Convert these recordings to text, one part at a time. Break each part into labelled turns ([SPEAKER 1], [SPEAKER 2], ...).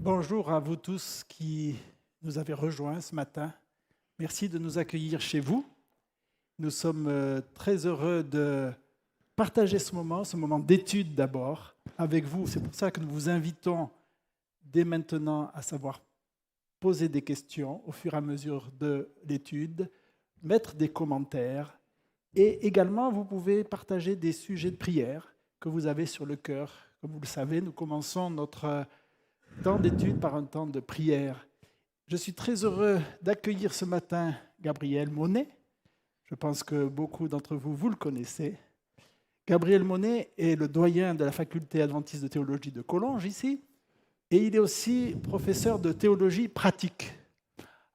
[SPEAKER 1] Bonjour à vous tous qui nous avez rejoints ce matin. Merci de nous accueillir chez vous. Nous sommes très heureux de partager ce moment d'étude d'abord avec vous. C'est pour ça que nous vous invitons dès maintenant à savoir poser des questions au fur et à mesure de l'étude, mettre des commentaires et également vous pouvez partager des sujets de prière que vous avez sur le cœur. Comme vous le savez, nous commençons notre temps d'étude par un temps de prière. Je suis très heureux d'accueillir ce matin Gabriel Monet. Je pense que beaucoup d'entre vous, vous le connaissez. Gabriel Monet est le doyen de la faculté adventiste de théologie de Collonges ici, et il est aussi professeur de théologie pratique.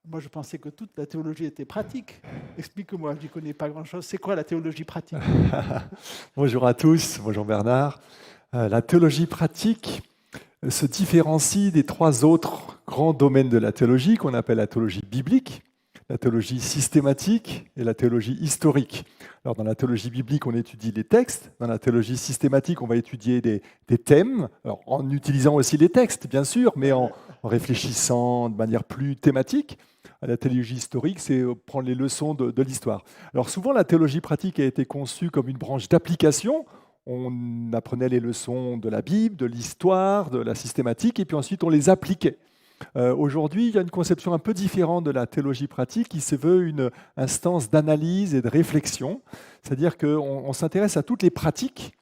[SPEAKER 1] Moi, je pensais que toute la théologie était pratique. Explique-moi, je n'y connais pas grand-chose. C'est quoi la théologie pratique ?
[SPEAKER 2] Bonjour à tous, bonjour Bernard. La théologie pratique se différencie des trois autres grands domaines de la théologie qu'on appelle la théologie biblique, la théologie systématique et la théologie historique. Alors, dans la théologie biblique, on étudie les textes. Dans la théologie systématique, on va étudier des thèmes, alors, en utilisant aussi les textes, bien sûr, mais en réfléchissant de manière plus thématique. La théologie historique, c'est prendre les leçons de l'histoire. Alors souvent, la théologie pratique a été conçue comme une branche d'application. On apprenait les leçons de la Bible, de l'histoire, de la systématique, et puis ensuite on les appliquait. Aujourd'hui, il y a une conception un peu différente de la théologie pratique qui se veut une instance d'analyse et de réflexion. C'est-à-dire qu'on s'intéresse à toutes les pratiques,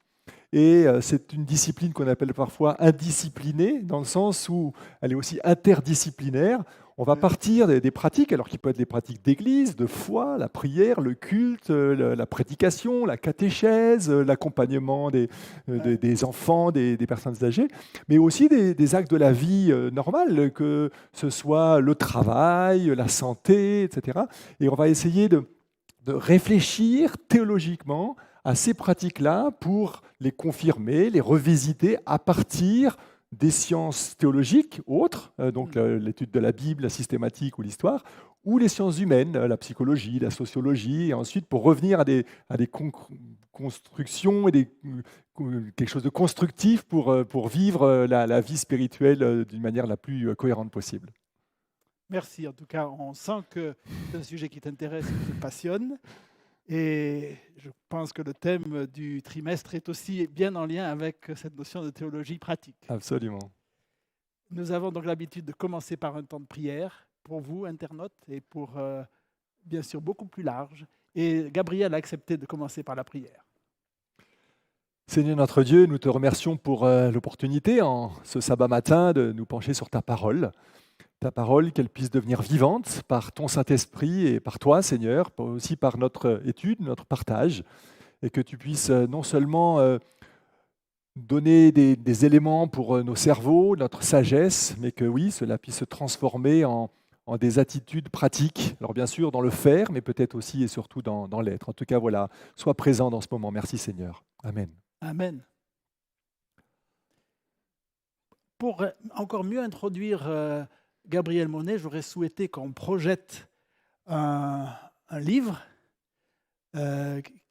[SPEAKER 2] et c'est une discipline qu'on appelle parfois indisciplinée, dans le sens où elle est aussi interdisciplinaire. On va partir des pratiques, alors qui peuvent être des pratiques d'église, de foi, la prière, le culte, la prédication, la catéchèse, l'accompagnement des enfants, des personnes âgées, mais aussi des actes de la vie normale, que ce soit le travail, la santé, etc. Et on va essayer de réfléchir théologiquement à ces pratiques-là pour les confirmer, les revisiter à partir des sciences théologiques autres, donc l'étude de la Bible, la systématique ou l'histoire, ou les sciences humaines, la psychologie, la sociologie, et ensuite pour revenir à des constructions et quelque chose de constructif pour vivre la vie spirituelle d'une manière la plus cohérente possible.
[SPEAKER 1] Merci. En tout cas, on sent que c'est un sujet qui t'intéresse, qui te passionne. Et je pense que le thème du trimestre est aussi bien en lien avec cette notion de théologie pratique.
[SPEAKER 2] Absolument.
[SPEAKER 1] Nous avons donc l'habitude de commencer par un temps de prière pour vous, internautes, et pour, bien sûr, beaucoup plus large. Et Gabriel a accepté de commencer par la prière.
[SPEAKER 2] Seigneur notre Dieu, nous te remercions pour l'opportunité en ce sabbat matin de nous pencher sur ta parole, qu'elle puisse devenir vivante par ton Saint-Esprit et par toi, Seigneur, aussi par notre étude, notre partage, et que tu puisses non seulement donner des éléments pour nos cerveaux, notre sagesse, mais que oui, cela puisse se transformer en des attitudes pratiques. Alors bien sûr dans le faire, mais peut-être aussi et surtout dans l'être. En tout cas, voilà, sois présent dans ce moment. Merci Seigneur. Amen.
[SPEAKER 1] Amen. Pour encore mieux introduire Gabriel Monet, j'aurais souhaité qu'on projette un livre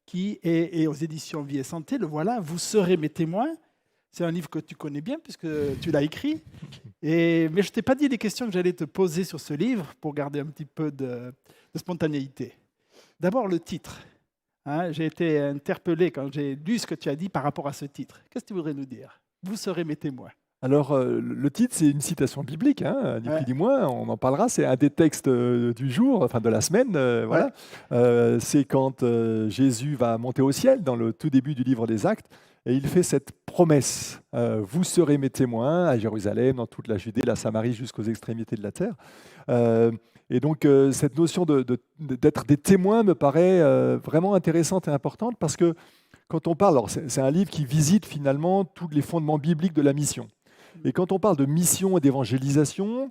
[SPEAKER 1] qui est aux éditions Vie et Santé. Le voilà, Vous serez mes témoins. C'est un livre que tu connais bien puisque tu l'as écrit. Mais je ne t'ai pas dit les questions que j'allais te poser sur ce livre pour garder un petit peu de spontanéité. D'abord, le titre. J'ai été interpellé quand j'ai lu ce que tu as dit par rapport à ce titre. Qu'est-ce que tu voudrais nous dire ? Vous serez mes témoins.
[SPEAKER 2] Alors, le titre, c'est une citation biblique, ni plus ni moins, on en parlera, c'est un des textes du jour, enfin de la semaine, voilà. C'est quand Jésus va monter au ciel, dans le tout début du livre des Actes, et il fait cette promesse, vous serez mes témoins à Jérusalem, dans toute la Judée, la Samarie, jusqu'aux extrémités de la terre. Et donc, cette notion d'être des témoins me paraît vraiment intéressante et importante, parce que quand on parle, alors c'est un livre qui visite finalement tous les fondements bibliques de la mission. Et quand on parle de mission et d'évangélisation,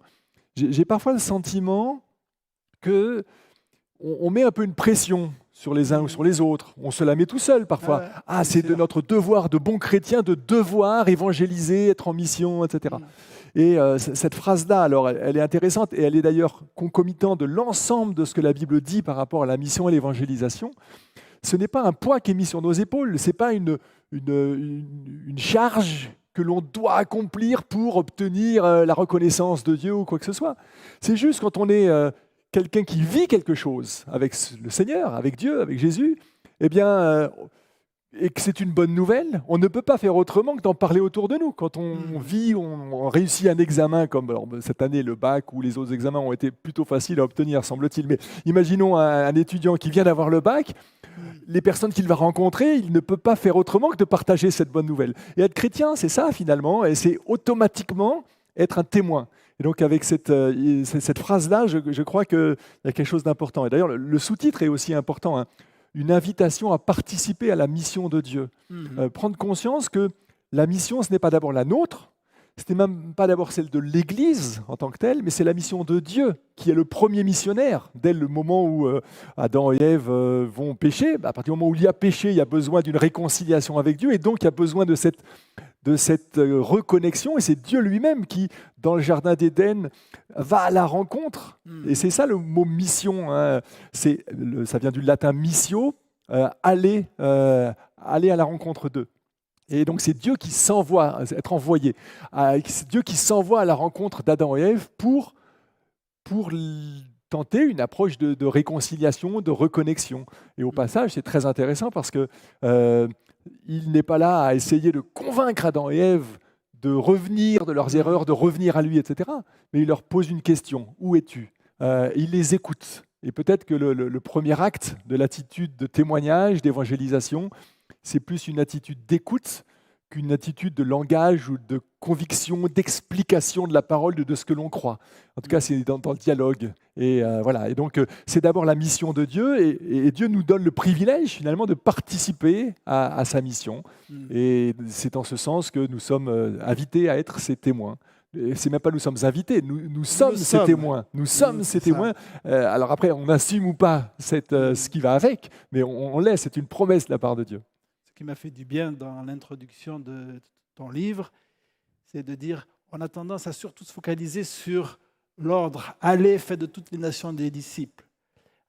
[SPEAKER 2] j'ai parfois le sentiment qu'on met un peu une pression sur les uns ou sur les autres. On se la met tout seul parfois. C'est de notre devoir de bon chrétien de devoir évangéliser, être en mission, etc. Et cette phrase-là, alors, elle est intéressante et elle est d'ailleurs concomitante de l'ensemble de ce que la Bible dit par rapport à la mission et l'évangélisation. Ce n'est pas un poids qui est mis sur nos épaules, ce n'est pas une charge que l'on doit accomplir pour obtenir la reconnaissance de Dieu ou quoi que ce soit. C'est juste quand on est quelqu'un qui vit quelque chose avec le Seigneur, avec Dieu, avec Jésus, eh bien, et que c'est une bonne nouvelle, on ne peut pas faire autrement que d'en parler autour de nous. Quand on vit, on réussit un examen, comme alors, cette année le bac ou les autres examens ont été plutôt faciles à obtenir, semble-t-il. Mais imaginons un étudiant qui vient d'avoir le bac, les personnes qu'il va rencontrer, il ne peut pas faire autrement que de partager cette bonne nouvelle. Et être chrétien, c'est ça finalement, et c'est automatiquement être un témoin. Et donc avec cette phrase-là, je crois qu'il y a quelque chose d'important. Et d'ailleurs, le sous-titre est aussi important, hein. Une invitation à participer à la mission de Dieu. Prendre conscience que la mission, ce n'est pas d'abord la nôtre, ce n'est même pas d'abord celle de l'Église en tant que telle, mais c'est la mission de Dieu qui est le premier missionnaire. Dès le moment où Adam et Ève vont pécher, à partir du moment où il y a péché, il y a besoin d'une réconciliation avec Dieu, et donc il y a besoin de cette reconnexion, et c'est Dieu lui-même qui, dans le jardin d'Éden, va à la rencontre. Et c'est ça le mot mission, hein. Ça vient du latin missio, aller à la rencontre d'eux. Et donc c'est Dieu qui s'envoie, être envoyé. C'est Dieu qui s'envoie à la rencontre d'Adam et Ève pour tenter une approche de réconciliation, de reconnexion. Et au passage, c'est très intéressant parce que il n'est pas là à essayer de convaincre Adam et Ève de revenir de leurs erreurs, de revenir à lui, etc. Mais il leur pose une question. Où es-tu ? Il les écoute. Et peut-être que le premier acte de l'attitude de témoignage, d'évangélisation, c'est plus une attitude d'écoute qu'une attitude de langage ou de conviction, d'explication de la parole de ce que l'on croit. En tout cas, c'est dans le dialogue. Et voilà. Et donc, c'est d'abord la mission de Dieu, et Dieu nous donne le privilège finalement de participer à sa mission. Et c'est en ce sens que nous sommes invités à être ses témoins. Et c'est même pas nous sommes invités, nous sommes ces témoins. Nous sommes ces témoins. Alors après, on assume ou pas ce qui va avec, mais on l'est. C'est une promesse de la part de Dieu.
[SPEAKER 1] Ce qui m'a fait du bien dans l'introduction de ton livre, c'est de dire on a tendance à surtout se focaliser sur l'ordre « Allez, faites de toutes les nations des disciples ».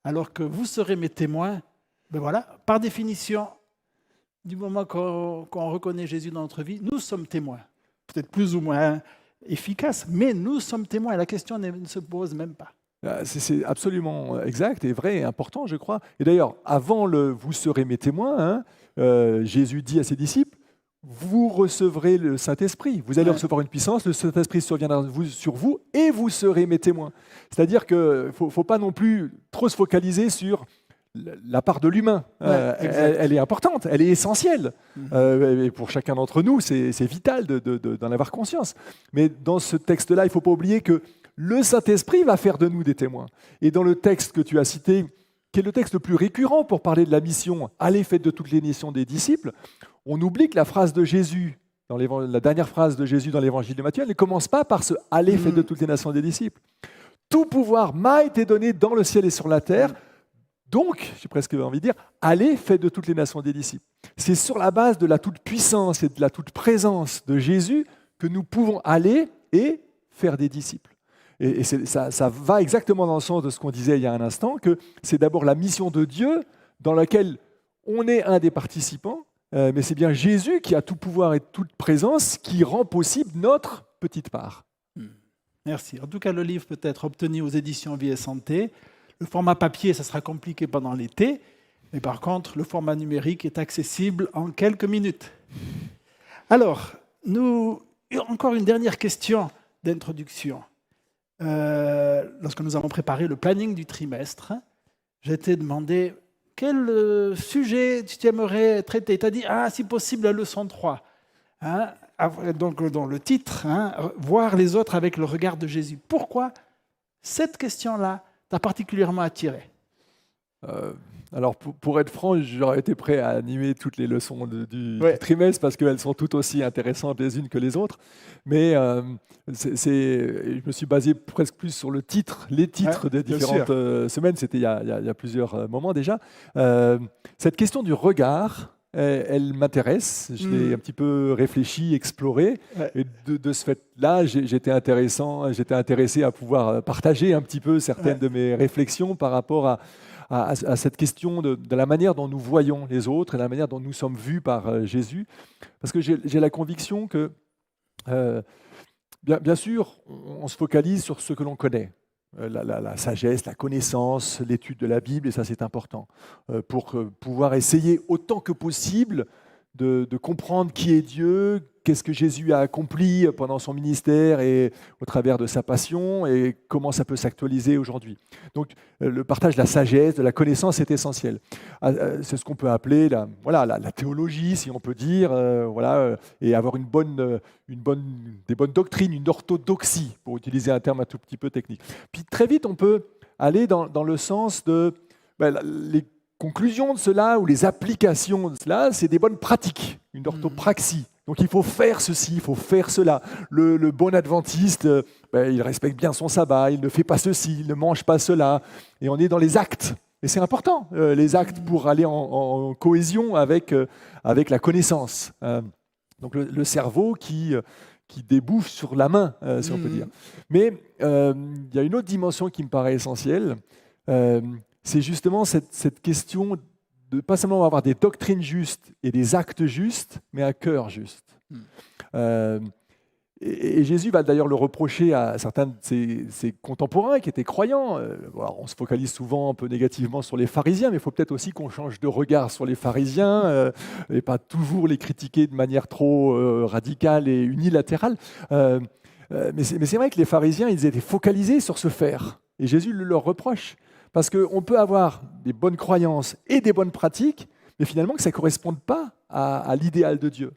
[SPEAKER 1] Alors que vous serez mes témoins, ben voilà, par définition, du moment qu'on reconnaît Jésus dans notre vie, nous sommes témoins. Peut-être plus ou moins efficaces, mais nous sommes témoins. La question ne se pose même pas.
[SPEAKER 2] C'est absolument exact et vrai et important, je crois. Et d'ailleurs, avant le « vous serez mes témoins », Jésus dit à ses disciples, vous recevrez le Saint-Esprit. Vous allez recevoir une puissance, le Saint-Esprit surviendra sur vous et vous serez mes témoins. C'est-à-dire qu'il ne faut pas non plus trop se focaliser sur la part de l'humain. Elle est importante, elle est essentielle. Et pour chacun d'entre nous, c'est vital d'en avoir conscience. Mais dans ce texte-là, il ne faut pas oublier que le Saint-Esprit va faire de nous des témoins. Et dans le texte que tu as cité, qui est le texte le plus récurrent pour parler de la mission « Allez, faites de toutes les nations des disciples », on oublie que la phrase de Jésus, la dernière phrase de Jésus dans l'évangile de Matthieu, elle ne commence pas par ce « Allez, faites de toutes les nations des disciples ». Tout pouvoir m'a été donné dans le ciel et sur la terre, donc, j'ai presque envie de dire, allez, faites de toutes les nations des disciples. C'est sur la base de la toute-puissance et de la toute-présence de Jésus que nous pouvons aller et faire des disciples. Et ça va exactement dans le sens de ce qu'on disait il y a un instant, que c'est d'abord la mission de Dieu dans laquelle on est un des participants, mais c'est bien Jésus qui a tout pouvoir et toute présence qui rend possible notre petite part.
[SPEAKER 1] Merci. En tout cas, le livre peut être obtenu aux éditions Vie et Santé. Le format papier, ça sera compliqué pendant l'été, mais par contre, le format numérique est accessible en quelques minutes. Alors, encore une dernière question d'introduction. Lorsque nous avons préparé le planning du trimestre, j'ai été demandé quel sujet tu aimerais traiter. Tu as dit, si possible, la leçon 3. Donc, dans le titre, voir les autres avec le regard de Jésus. Pourquoi cette question-là t'a particulièrement attiré?
[SPEAKER 2] Alors, pour être franc, j'aurais été prêt à animer toutes les leçons du trimestre parce qu'elles sont toutes aussi intéressantes les unes que les autres. Mais je me suis basé presque plus sur les titres des différentes semaines. C'était il y a plusieurs moments déjà. Cette question du regard, elle m'intéresse. Je l'ai un petit peu réfléchi, exploré. Et de ce fait-là, j'étais intéressé à pouvoir partager un petit peu certaines de mes réflexions par rapport à cette question de la manière dont nous voyons les autres et de la manière dont nous sommes vus par Jésus. Parce que j'ai la conviction que Euh, bien sûr, on se focalise sur ce que l'on connaît. La sagesse, la connaissance, l'étude de la Bible, et ça c'est important, pour pouvoir essayer autant que possible de comprendre qui est Dieu, qu'est-ce que Jésus a accompli pendant son ministère et au travers de sa passion, et comment ça peut s'actualiser aujourd'hui. Donc le partage de la sagesse, de la connaissance est essentiel. C'est ce qu'on peut appeler la théologie, si on peut dire, et avoir des bonnes doctrines, une orthodoxie, pour utiliser un terme un tout petit peu technique. Puis très vite, on peut aller dans le sens de les conclusions de cela ou les applications de cela, c'est des bonnes pratiques, une orthopraxie. Donc il faut faire ceci, il faut faire cela. Le bon adventiste, il respecte bien son sabbat, il ne fait pas ceci, il ne mange pas cela. Et on est dans les actes. Et c'est important, les actes, pour aller en cohésion avec la connaissance. Donc le cerveau qui débouche sur la main, si on peut dire. Mais il y a une autre dimension qui me paraît essentielle. C'est justement cette question de pas seulement avoir des doctrines justes et des actes justes, mais un cœur juste. Et Jésus va d'ailleurs le reprocher à certains de ses contemporains qui étaient croyants. On se focalise souvent un peu négativement sur les pharisiens, mais il faut peut-être aussi qu'on change de regard sur les pharisiens et pas toujours les critiquer de manière trop radicale et unilatérale. Mais c'est vrai que les pharisiens, ils étaient focalisés sur ce faire. Et Jésus le leur reproche. Parce qu'on peut avoir des bonnes croyances et des bonnes pratiques, mais finalement que ça ne corresponde pas à l'idéal de Dieu.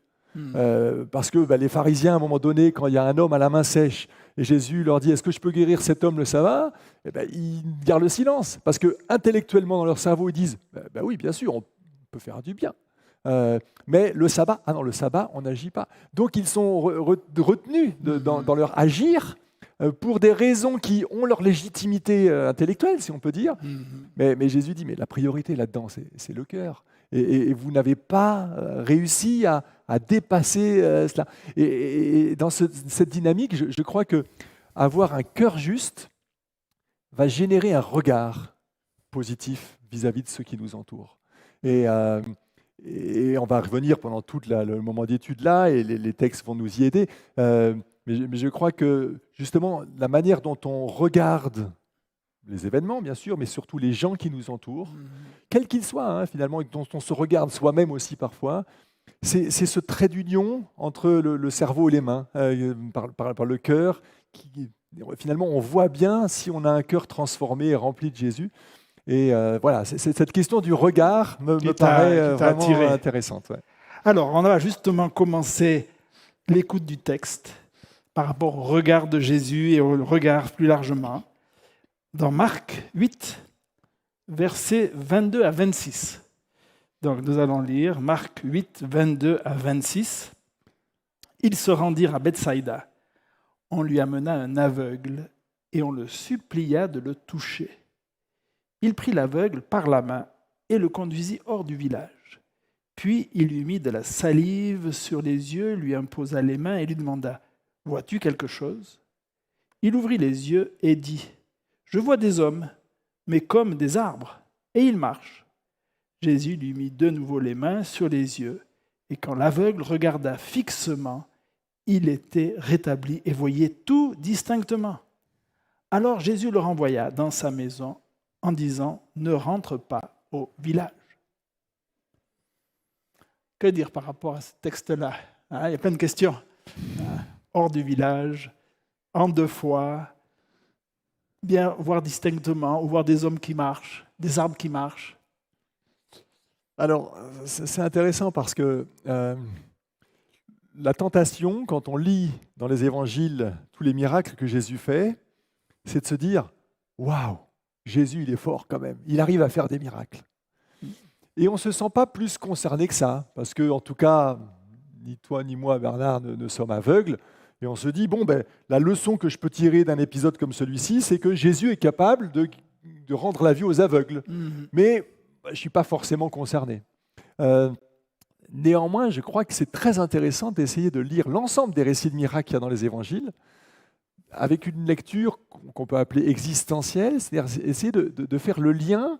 [SPEAKER 2] Parce que les pharisiens, à un moment donné, quand il y a un homme à la main sèche, et Jésus leur dit « Est-ce que je peux guérir cet homme le sabbat ?» ils gardent le silence. Parce que intellectuellement, dans leur cerveau, ils disent « Oui, bien sûr, on peut faire du bien. Mais le sabbat, le sabbat, on n'agit pas. » Donc ils sont retenus dans leur agir, pour des raisons qui ont leur légitimité intellectuelle, si on peut dire. Mais Jésus dit, mais la priorité là-dedans, c'est le cœur. Et vous n'avez pas réussi à dépasser cela. Et dans cette dynamique, je crois qu'avoir un cœur juste va générer un regard positif vis-à-vis de ceux qui nous entourent. Et on va revenir pendant tout le moment d'étude là, et les textes vont nous y aider. Mais je crois que, justement, la manière dont on regarde les événements, bien sûr, mais surtout les gens qui nous entourent, quels qu'ils soient, finalement, et dont on se regarde soi-même aussi parfois, c'est ce trait d'union entre le cerveau et les mains, par le cœur. Finalement, on voit bien si on a un cœur transformé et rempli de Jésus. Et cette question du regard me paraît vraiment intéressante. Ouais.
[SPEAKER 1] Alors, on va justement commencer l'écoute du texte par rapport au regard de Jésus et au regard plus largement, dans Marc 8, versets 22 à 26. Donc nous allons lire Marc 8, 22 à 26. Ils se rendirent à Bethsaïda. On lui amena un aveugle et on le supplia de le toucher. Il prit l'aveugle par la main et le conduisit hors du village. Puis il lui mit de la salive sur les yeux, lui imposa les mains et lui demanda « Vois-tu quelque chose ?» Il ouvrit les yeux et dit « Je vois des hommes, mais comme des arbres, et ils marchent. » Jésus lui mit de nouveau les mains sur les yeux, et quand l'aveugle regarda fixement, il était rétabli et voyait tout distinctement. Alors Jésus le renvoya dans sa maison en disant « Ne rentre pas au village. » Que dire par rapport à ce texte-là ? Il y a plein de questions. Hors du village, en deux fois, bien voir distinctement, ou voir des hommes qui marchent, des arbres qui marchent.
[SPEAKER 2] Alors, c'est intéressant parce que la tentation, quand on lit dans les évangiles tous les miracles que Jésus fait, c'est de se dire « Waouh, Jésus, il est fort quand même, il arrive à faire des miracles. » Et on ne se sent pas plus concerné que ça, parce que, en tout cas, ni toi ni moi, Bernard, ne sommes aveugles. Et on se dit, la leçon que je peux tirer d'un épisode comme celui-ci, c'est que Jésus est capable de rendre la vue aux aveugles. Mais je ne suis pas forcément concerné. Néanmoins, je crois que c'est très intéressant d'essayer de lire l'ensemble des récits de miracles qu'il y a dans les évangiles, avec une lecture qu'on peut appeler existentielle, c'est-à-dire essayer de faire le lien,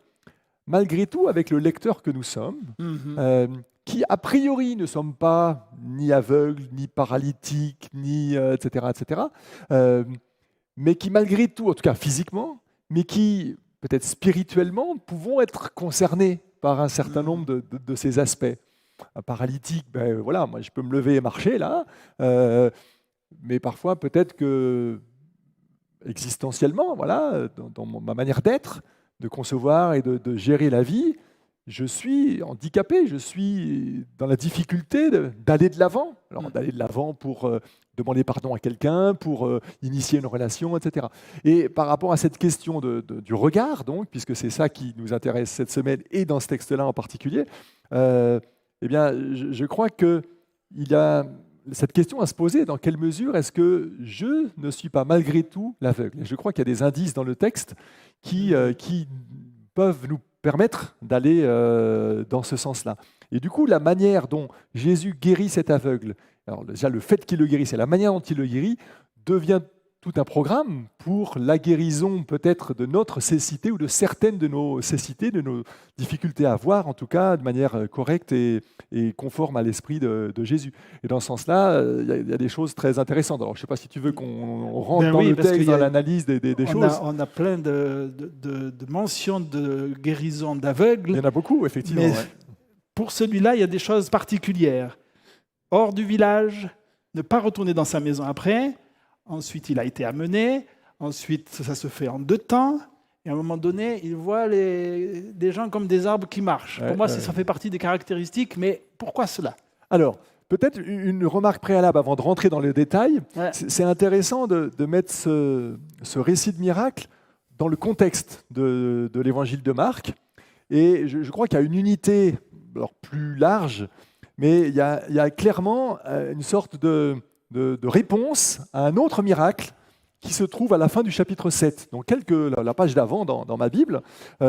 [SPEAKER 2] malgré tout, avec le lecteur que nous sommes, qui a priori ne sommes pas ni aveugles, ni paralytiques, ni etc., mais qui malgré tout, en tout cas physiquement, mais qui peut-être spirituellement, pouvons être concernés par un certain nombre de ces aspects. Un paralytique, ben voilà, moi je peux me lever et marcher là, mais parfois peut-être que existentiellement, voilà, dans ma manière d'être, de concevoir et de gérer la vie, je suis handicapé, je suis dans la difficulté d'aller de l'avant. Alors d'aller de l'avant pour demander pardon à quelqu'un, pour initier une relation, etc. Et par rapport à cette question du regard, donc, puisque c'est ça qui nous intéresse cette semaine et dans ce texte-là en particulier, eh bien, je crois qu'il y a cette question à se poser, dans quelle mesure est-ce que je ne suis pas malgré tout l'aveugle? Et je crois qu'il y a des indices dans le texte qui peuvent nous permettre d'aller dans ce sens-là. Et du coup, la manière dont Jésus guérit cet aveugle, alors déjà le fait qu'il le guérisse et la manière dont il le guérit, devient tout un programme pour la guérison peut-être de notre cécité ou de certaines de nos cécités, de nos difficultés à voir, en tout cas de manière correcte et conforme à l'esprit de Jésus. Et dans ce sens-là, il y a des choses très intéressantes. Alors je ne sais pas si tu veux qu'on rentre dans le texte, dans l'analyse des choses.
[SPEAKER 1] On a plein de mentions de guérison d'aveugles.
[SPEAKER 2] Il y en a beaucoup, effectivement.
[SPEAKER 1] Mais pour celui-là, il y a des choses particulières. Hors du village, ne pas retourner dans sa maison après. Ensuite, il a été amené. Ensuite, ça se fait en 2 temps. Et à un moment donné, il voit des gens comme des arbres qui marchent. Pour moi, ça fait partie des caractéristiques. Mais pourquoi cela?
[SPEAKER 2] Alors, peut-être une remarque préalable avant de rentrer dans le détail. C'est intéressant de mettre ce récit de miracle dans le contexte de l'évangile de Marc. Et je crois qu'il y a une unité alors, plus large, mais il y a clairement une sorte de réponse à un autre miracle qui se trouve à la fin du chapitre 7. Donc la page d'avant dans ma Bible,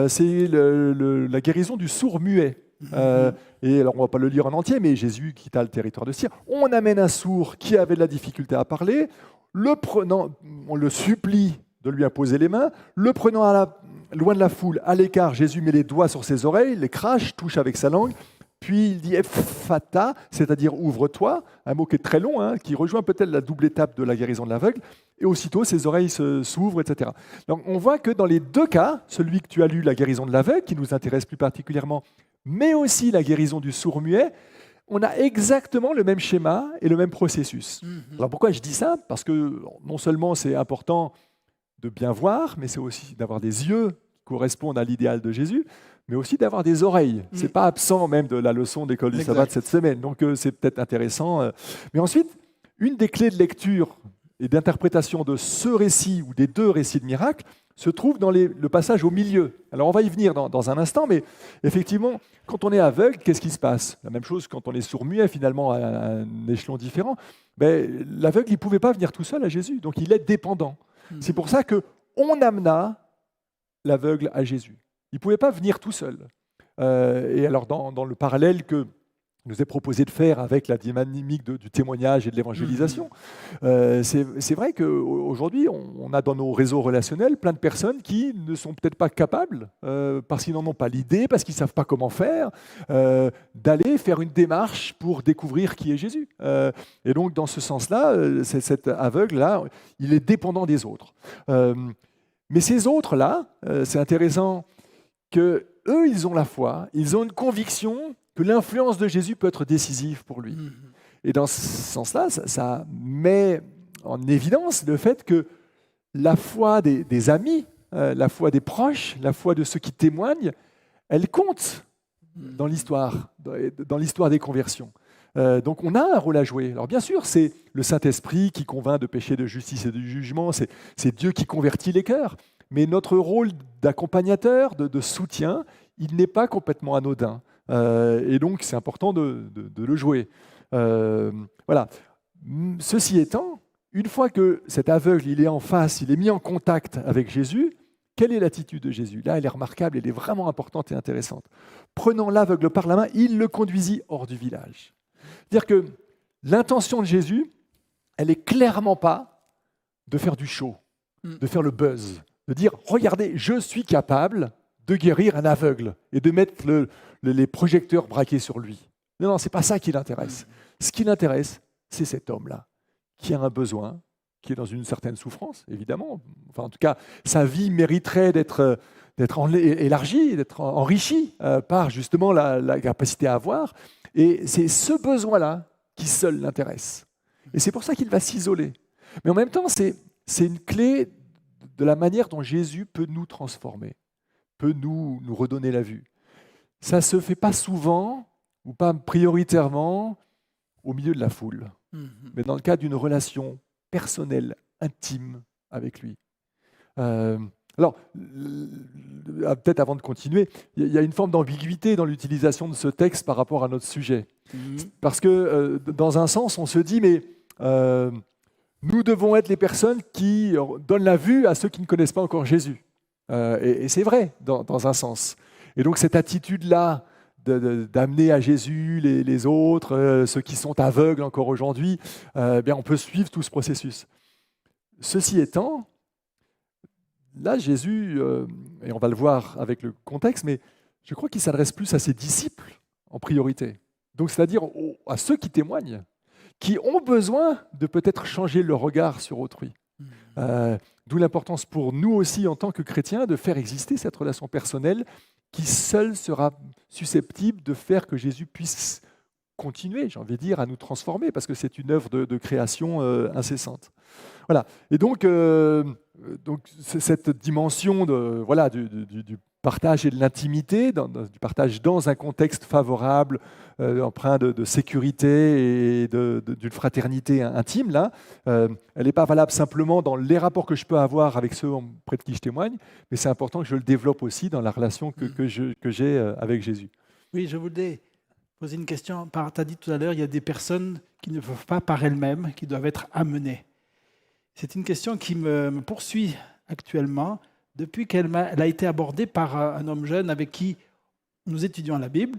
[SPEAKER 2] c'est la guérison du sourd muet. Et alors on ne va pas le lire en entier, mais Jésus quitta le territoire de Tyr. On amène un sourd qui avait de la difficulté à parler, on le supplie de lui imposer les mains, le prenant loin de la foule, à l'écart, Jésus met les doigts sur ses oreilles, les crache, touche avec sa langue, puis il dit Ephphatha, c'est-à-dire ouvre-toi, un mot qui est très long, qui rejoint peut-être la double étape de la guérison de l'aveugle, et aussitôt ses oreilles s'ouvrent, etc. Donc on voit que dans les 2 cas, celui que tu as lu, la guérison de l'aveugle, qui nous intéresse plus particulièrement, mais aussi la guérison du sourd-muet, on a exactement le même schéma et le même processus. Alors pourquoi je dis ça? Parce que non seulement c'est important de bien voir, mais c'est aussi d'avoir des yeux qui correspondent à l'idéal de Jésus, mais aussi d'avoir des oreilles. Ce n'est pas absent même de la leçon d'école du sabbat de cette semaine, donc c'est peut-être intéressant. Mais ensuite, une des clés de lecture et d'interprétation de ce récit ou des 2 récits de miracles se trouve dans le passage au milieu. Alors on va y venir dans un instant, mais effectivement, quand on est aveugle, qu'est-ce qui se passe? La même chose quand on est sourd-muet, finalement, à un échelon différent. L'aveugle, il ne pouvait pas venir tout seul à Jésus, donc il est dépendant. C'est pour ça qu'on amena l'aveugle à Jésus. Il ne pouvait pas venir tout seul. Et alors, dans le parallèle que nous est proposé de faire avec la dynamique du témoignage et de l'évangélisation, c'est vrai qu'aujourd'hui, on a dans nos réseaux relationnels plein de personnes qui ne sont peut-être pas capables, parce qu'ils n'en ont pas l'idée, parce qu'ils ne savent pas comment faire, d'aller faire une démarche pour découvrir qui est Jésus. Et donc, dans ce sens-là, cet aveugle-là, il est dépendant des autres. Mais ces autres-là, c'est intéressant qu'eux, ils ont la foi, ils ont une conviction que l'influence de Jésus peut être décisive pour lui. Et dans ce sens-là, ça met en évidence le fait que la foi des amis, la foi des proches, la foi de ceux qui témoignent, elle compte dans l'histoire des conversions. Donc on a un rôle à jouer. Alors bien sûr, c'est le Saint-Esprit qui convainc de péché, de justice et de jugement, c'est Dieu qui convertit les cœurs. Mais notre rôle d'accompagnateur, de soutien, il n'est pas complètement anodin. Et donc, c'est important de le jouer. Voilà. Ceci étant, une fois que cet aveugle il est en face, il est mis en contact avec Jésus, quelle est l'attitude de Jésus? Là, elle est remarquable, elle est vraiment importante et intéressante. Prenant l'aveugle par la main, il le conduisit hors du village. C'est-à-dire que l'intention de Jésus, elle est clairement pas de faire du show, de faire le buzz, de dire « Regardez, je suis capable de guérir un aveugle » et de mettre les projecteurs braqués sur lui. Non, non, c'est pas ça qui l'intéresse. Ce qui l'intéresse, c'est cet homme-là, qui a un besoin, qui est dans une certaine souffrance, évidemment. Enfin, en tout cas, sa vie mériterait d'être élargie, d'être enrichie par justement la capacité à avoir. Et c'est ce besoin-là qui seul l'intéresse. Et c'est pour ça qu'il va s'isoler. Mais en même temps, c'est une clé de la manière dont Jésus peut nous transformer, peut nous redonner la vue. Ça ne se fait pas souvent, ou pas prioritairement, au milieu de la foule, mais dans le cadre d'une relation personnelle, intime avec lui. Alors, peut-être avant de continuer, il y a une forme d'ambiguïté dans l'utilisation de ce texte par rapport à notre sujet. Parce que, dans un sens, on se dit, mais nous devons être les personnes qui donnent la vue à ceux qui ne connaissent pas encore Jésus. Et c'est vrai, dans un sens. Et donc, cette attitude-là, d'amener à Jésus les autres, ceux qui sont aveugles encore aujourd'hui, bien, on peut suivre tout ce processus. Ceci étant, là, Jésus, et on va le voir avec le contexte, mais je crois qu'il s'adresse plus à ses disciples en priorité. Donc, c'est-à-dire à ceux qui témoignent, qui ont besoin de peut-être changer leur regard sur autrui. D'où l'importance pour nous aussi, en tant que chrétiens, de faire exister cette relation personnelle qui seule sera susceptible de faire que Jésus puisse continuer, j'ai envie de dire, à nous transformer, parce que c'est une œuvre de création incessante. Voilà. Et donc cette dimension du partage et de l'intimité, du partage dans un contexte favorable, empreint de sécurité et d'une fraternité intime, là, elle n'est pas valable simplement dans les rapports que je peux avoir avec ceux auprès de qui je témoigne, mais c'est important que je le développe aussi dans la relation que j'ai avec Jésus.
[SPEAKER 1] Oui, je voulais poser une question. Tu as dit tout à l'heure, il y a des personnes qui ne peuvent pas par elles-mêmes, qui doivent être amenées. C'est une question qui me poursuit actuellement depuis qu'elle a été abordée par un homme jeune avec qui nous étudions la Bible.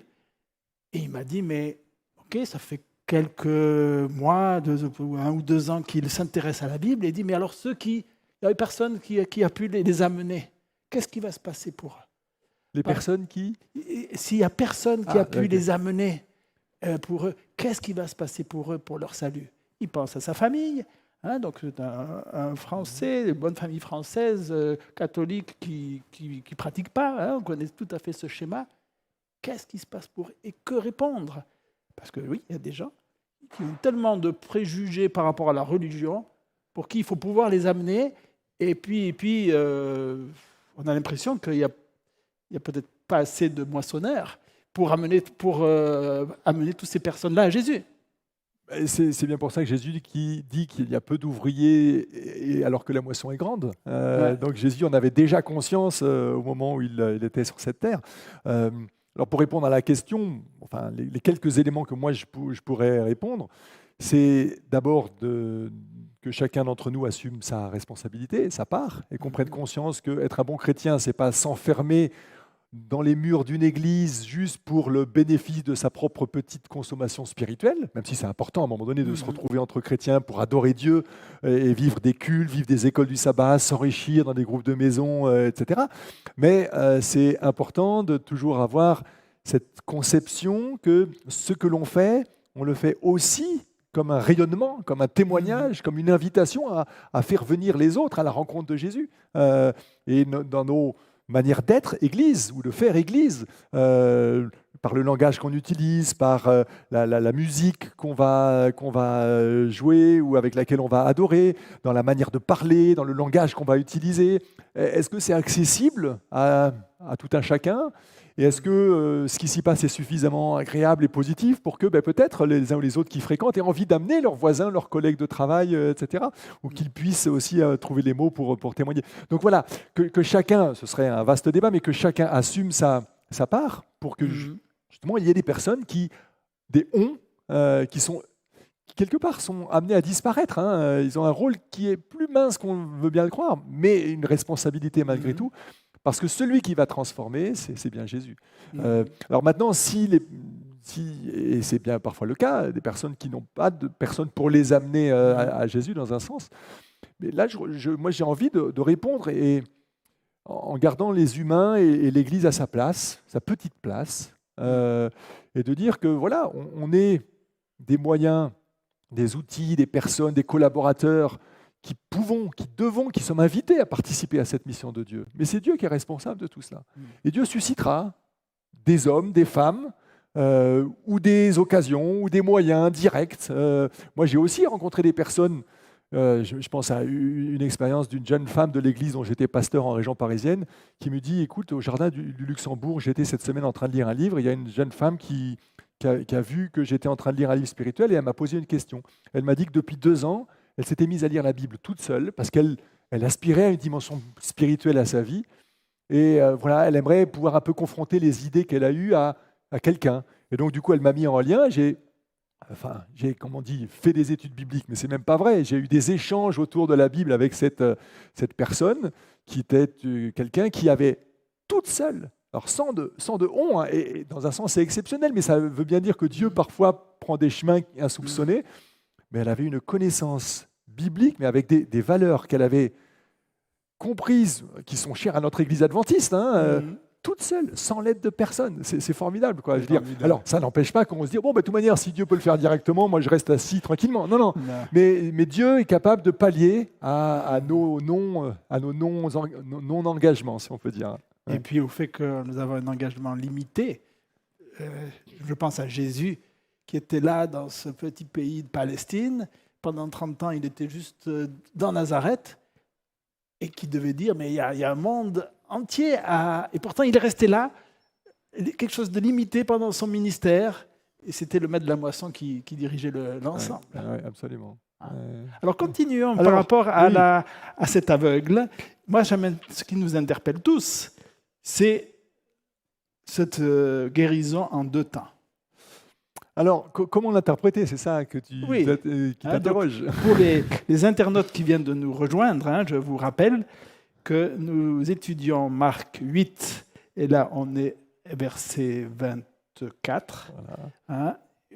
[SPEAKER 1] Et il m'a dit, mais ok, ça fait quelques mois, 1 ou 2 ans qu'il s'intéresse à la Bible. Et il dit, mais alors il y a personne qui a pu les amener. Qu'est-ce qui va se passer pour eux?
[SPEAKER 2] Les personnes qui...
[SPEAKER 1] S'il n'y a personne qui a pu les amener pour eux, qu'est-ce qui va se passer pour eux, pour leur salut? Il pense à sa famille. Donc c'est un Français, une bonne famille française, catholique, qui ne pratique pas. On connaît tout à fait ce schéma. Qu'est-ce qui se passe pour eux? Et que répondre? Parce que oui, il y a des gens qui ont tellement de préjugés par rapport à la religion, pour qui il faut pouvoir les amener. Et puis on a l'impression qu'il n'y a peut-être pas assez de moissonneurs pour amener toutes ces personnes-là à Jésus.
[SPEAKER 2] C'est bien pour ça que Jésus dit qu'il y a peu d'ouvriers alors que la moisson est grande. Donc Jésus en avait déjà conscience au moment où il était sur cette terre. Alors pour répondre à la question, enfin, les quelques éléments que moi je pourrais répondre, c'est d'abord que chacun d'entre nous assume sa responsabilité, sa part, et qu'on prenne conscience qu'être un bon chrétien, ce n'est pas s'enfermer dans les murs d'une église juste pour le bénéfice de sa propre petite consommation spirituelle, même si c'est important à un moment donné de se retrouver entre chrétiens pour adorer Dieu et vivre des cultes, vivre des écoles du sabbat, s'enrichir dans des groupes de maison, etc. Mais c'est important de toujours avoir cette conception que ce que l'on fait, on le fait aussi comme un rayonnement, comme un témoignage, comme une invitation à faire venir les autres à la rencontre de Jésus. Et dans nos manière d'être Église ou de faire Église, par le langage qu'on utilise, par la musique qu'on va jouer ou avec laquelle on va adorer, dans la manière de parler, dans le langage qu'on va utiliser. Est-ce que c'est accessible à tout un chacun? Et est-ce que ce qui s'y passe est suffisamment agréable et positif pour que peut-être les uns ou les autres qui fréquentent aient envie d'amener leurs voisins, leurs collègues de travail, etc. Ou qu'ils puissent aussi trouver les mots pour témoigner. Donc voilà, que chacun, ce serait un vaste débat, mais que chacun assume sa part pour que justement il y ait des personnes qui sont quelque part sont amenés à disparaître. Ils ont un rôle qui est plus mince qu'on veut bien le croire, mais une responsabilité malgré tout. Parce que celui qui va transformer, c'est bien Jésus. Alors maintenant, et c'est bien parfois le cas, des personnes qui n'ont pas de personne pour les amener à Jésus dans un sens. Mais là, moi j'ai envie de répondre en gardant les humains et l'Église à sa place, sa petite place, et de dire que voilà, on est des moyens, des outils, des personnes, des collaborateurs qui pouvons, qui devons, qui sommes invités à participer à cette mission de Dieu. Mais c'est Dieu qui est responsable de tout cela. Et Dieu suscitera des hommes, des femmes, ou des occasions, ou des moyens directs. Moi, j'ai aussi rencontré des personnes. Je pense à une expérience d'une jeune femme de l'église dont j'étais pasteur en région parisienne, qui me dit, écoute, au jardin du Luxembourg, j'étais cette semaine en train de lire un livre, il y a une jeune femme qui a vu que j'étais en train de lire un livre spirituel et elle m'a posé une question. Elle m'a dit que depuis 2 ans, elle s'était mise à lire la Bible toute seule parce qu'elle aspirait à une dimension spirituelle à sa vie et voilà, elle aimerait pouvoir un peu confronter les idées qu'elle a eues à quelqu'un. Et donc du coup, elle m'a mis en lien, j'ai, comme on dit, fait des études bibliques, mais c'est même pas vrai. J'ai eu des échanges autour de la Bible avec cette personne qui était quelqu'un qui avait toute seule, alors sans de on, hein, et dans un sens c'est exceptionnel, mais ça veut bien dire que Dieu parfois prend des chemins insoupçonnés, mais elle avait une connaissance biblique, mais avec des valeurs qu'elle avait comprises, qui sont chères à notre Église adventiste, toute seule, sans l'aide de personne. C'est formidable, quoi. Je veux dire. Alors, ça n'empêche pas qu'on se dise, bon, de toute manière, si Dieu peut le faire directement, moi, je reste assis tranquillement. Non. Mais Dieu est capable de pallier à nos non-engagements, si on peut dire.
[SPEAKER 1] Et puis au fait que nous avons un engagement limité, je pense à Jésus, qui était là dans ce petit pays de Palestine. Pendant 30 ans, il était juste dans Nazareth et qui devait dire, mais il y a un monde entier et pourtant il est resté là, quelque chose de limité pendant son ministère, et c'était le maître de la moisson qui dirigeait l'ensemble.
[SPEAKER 2] Oui, absolument.
[SPEAKER 1] Alors continuons par rapport à cet aveugle. Moi, ce qui nous interpelle tous, c'est cette guérison en 2 temps.
[SPEAKER 2] Alors, comment l'interpréter? C'est ça qui t'interroge.
[SPEAKER 1] Pour les internautes qui viennent de nous rejoindre, je vous rappelle que nous étudions Marc 8, et là on est verset 24,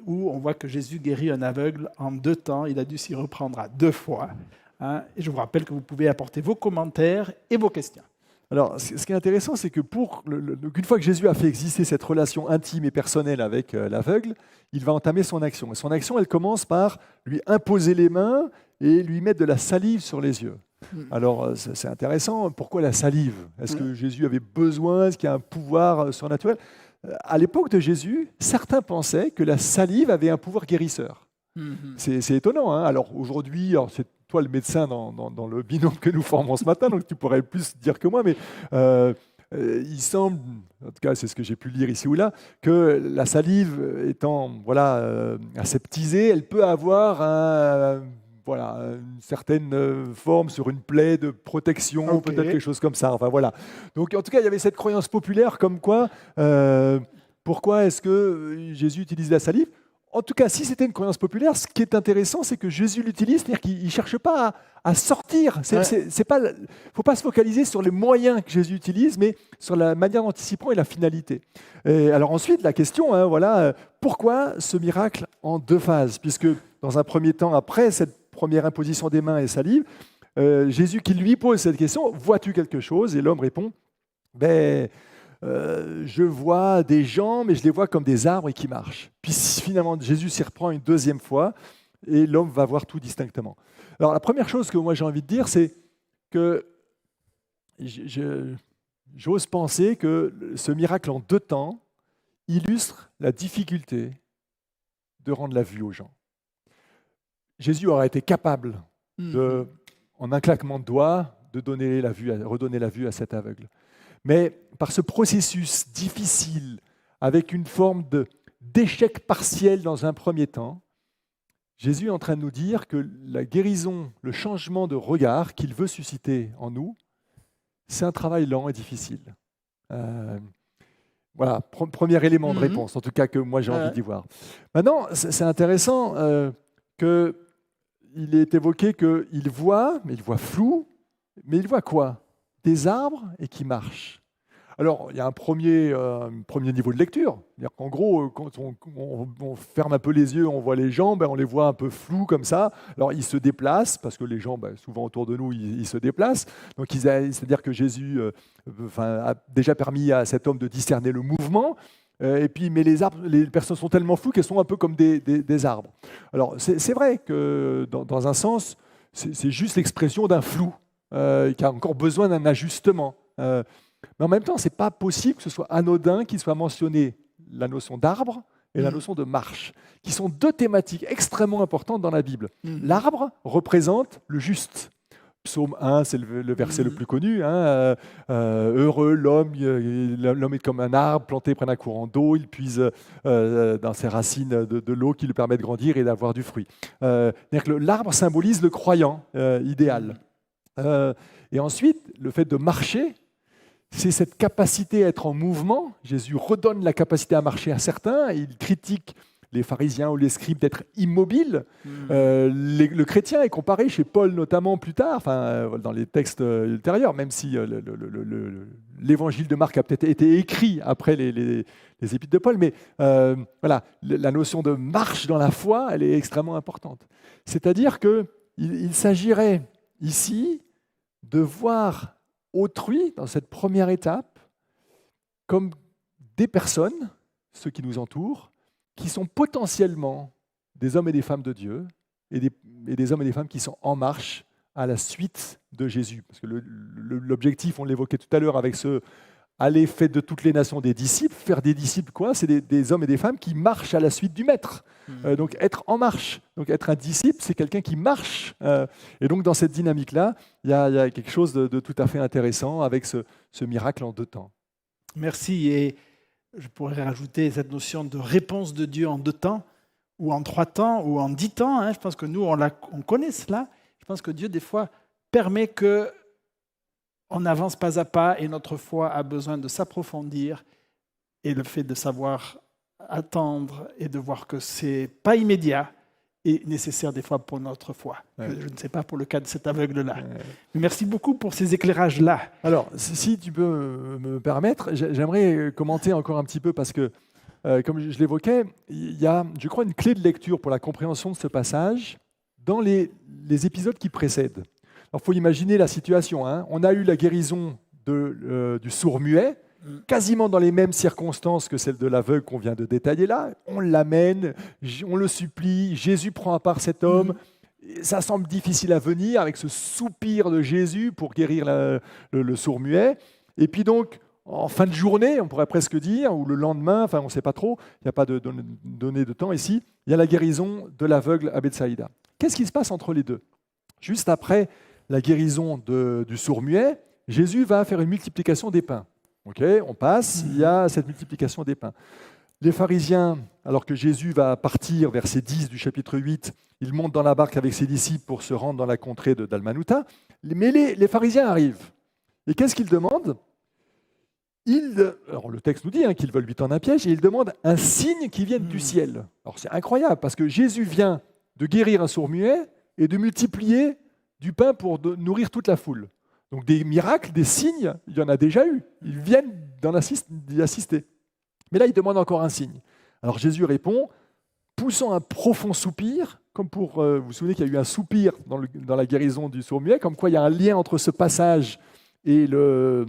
[SPEAKER 1] où on voit que Jésus guérit un aveugle en 2 temps. Il a dû s'y reprendre à 2 fois. Et je vous rappelle que vous pouvez apporter vos commentaires et vos questions.
[SPEAKER 2] Alors, ce qui est intéressant, c'est que qu'une fois que Jésus a fait exister cette relation intime et personnelle avec l'aveugle, il va entamer son action. Et son action, elle commence par lui imposer les mains et lui mettre de la salive sur les yeux. Alors, c'est intéressant. Pourquoi la salive? Est-ce que Jésus avait besoin? Est-ce qu'il y a un pouvoir surnaturel? À l'époque de Jésus, certains pensaient que la salive avait un pouvoir guérisseur. C'est étonnant. Alors aujourd'hui, c'est toi le médecin dans le binôme que nous formons ce matin, donc tu pourrais plus dire que moi, mais il semble, en tout cas c'est ce que j'ai pu lire ici ou là, que la salive étant aseptisée, elle peut avoir une certaine forme sur une plaie de protection, peut-être quelque chose comme ça. Enfin voilà. Donc en tout cas, il y avait cette croyance populaire comme quoi, pourquoi est-ce que Jésus utilise la salive? En tout cas, si c'était une croyance populaire, ce qui est intéressant, c'est que Jésus l'utilise, c'est-à-dire qu'il ne cherche pas à sortir. Il ne faut pas se focaliser sur les moyens que Jésus utilise, mais sur la manière dont il s'y prend et la finalité. Et alors ensuite, la question, pourquoi ce miracle en 2 phases? Puisque dans un premier temps, après cette première imposition des mains et salive, Jésus qui lui pose cette question, vois-tu quelque chose? Et l'homme répond, je vois des gens, mais je les vois comme des arbres et qui marchent. Puis finalement, Jésus s'y reprend une 2e fois et l'homme va voir tout distinctement. Alors la première chose que moi j'ai envie de dire, c'est que j'ose penser que ce miracle en 2 temps illustre la difficulté de rendre la vue aux gens. Jésus aurait été capable, en un claquement de doigts, de redonner la vue à cet aveugle. Mais par ce processus difficile, avec une forme d'échec partiel dans un premier temps, Jésus est en train de nous dire que la guérison, le changement de regard qu'il veut susciter en nous, c'est un travail lent et difficile. Voilà, premier élément de réponse, en tout cas que moi j'ai envie d'y voir. Maintenant, c'est intéressant qu'il est évoqué qu'il voit, mais il voit flou, mais il voit quoi? Des arbres et qui marchent. Alors, il y a un premier niveau de lecture. C'est-à-dire qu'en gros, quand on ferme un peu les yeux, on voit les gens, on les voit un peu flous comme ça. Alors, ils se déplacent, parce que les gens, souvent autour de nous, ils se déplacent. Donc, c'est-à-dire que Jésus a déjà permis à cet homme de discerner le mouvement. Et puis, mais les personnes sont tellement floues qu'elles sont un peu comme des arbres. Alors, c'est vrai que dans un sens, c'est juste l'expression d'un flou qui a encore besoin d'un ajustement. Mais en même temps, ce n'est pas possible que ce soit anodin qu'il soit mentionné la notion d'arbre et la notion de marche, qui sont deux thématiques extrêmement importantes dans la Bible. L'arbre représente le juste. Psaume 1, c'est le verset le plus connu. Heureux l'homme est comme un arbre planté près d'un courant d'eau, il puise dans ses racines de l'eau qui lui permet de grandir et d'avoir du fruit. L'arbre symbolise le croyant idéal. Et ensuite, le fait de marcher, c'est cette capacité à être en mouvement. Jésus redonne la capacité à marcher à certains, et il critique les pharisiens ou les scribes d'être immobiles. Le chrétien est comparé chez Paul notamment plus tard, dans les textes ultérieurs, même si l'évangile de Marc a peut-être été écrit après les épîtres de Paul, mais voilà, la notion de marche dans la foi, elle est extrêmement importante. C'est-à-dire qu'il s'agirait ici de voir autrui, dans cette première étape, comme des personnes, ceux qui nous entourent, qui sont potentiellement des hommes et des femmes de Dieu, et des hommes et des femmes qui sont en marche à la suite de Jésus. Parce que l'objectif, on l'évoquait tout à l'heure avec aller faire de toutes les nations des disciples. Faire des disciples, quoi? C'est des hommes et des femmes qui marchent à la suite du Maître. Donc être en marche. Donc être un disciple, c'est quelqu'un qui marche. Et donc dans cette dynamique-là, il y a quelque chose de tout à fait intéressant avec ce miracle en 2 temps.
[SPEAKER 1] Merci. Et je pourrais rajouter cette notion de réponse de Dieu en 2 temps, ou en 3 temps, ou en 10 temps. Je pense que nous, on connaît cela. Je pense que Dieu, des fois, permet qu'on avance pas à pas, et notre foi a besoin de s'approfondir. Et le fait de savoir attendre et de voir que ce n'est pas immédiat est nécessaire des fois pour notre foi. Ouais. Je ne sais pas pour le cas de cet aveugle-là. Mais merci beaucoup pour ces éclairages-là.
[SPEAKER 2] Alors, si tu peux me permettre, j'aimerais commenter encore un petit peu parce que, comme je l'évoquais, il y a, je crois, une clé de lecture pour la compréhension de ce passage dans les épisodes qui précèdent. Alors, il faut imaginer la situation. On a eu la guérison du sourd-muet, quasiment dans les mêmes circonstances que celle de l'aveugle qu'on vient de détailler là. On l'amène, on le supplie, Jésus prend à part cet homme. Ça semble difficile à venir avec ce soupir de Jésus pour guérir le sourd-muet. Et puis donc, en fin de journée, on pourrait presque dire, ou le lendemain, on ne sait pas trop, il n'y a pas de données de temps ici, il y a la guérison de l'aveugle à Bethsaïda. Qu'est-ce qui se passe entre les deux? Juste après la guérison du sourd-muet, Jésus va faire une multiplication des pains. On passe, il y a cette multiplication des pains. Les pharisiens, alors que Jésus va partir, verset 10 du chapitre 8, il monte dans la barque avec ses disciples pour se rendre dans la contrée de Dalmanutha, mais les pharisiens arrivent. Et qu'est-ce qu'ils demandent? Alors le texte nous dit qu'ils veulent lui tendre un piège, et ils demandent un signe qui vienne du ciel. Alors c'est incroyable, parce que Jésus vient de guérir un sourd-muet et de multiplier du pain pour nourrir toute la foule. Donc des miracles, des signes, il y en a déjà eu. Ils viennent d'y assister. Mais là, ils demandent encore un signe. Alors Jésus répond, poussant un profond soupir, comme pour, vous vous souvenez qu'il y a eu un soupir dans la guérison du sourd-muet, comme quoi il y a un lien entre ce passage et le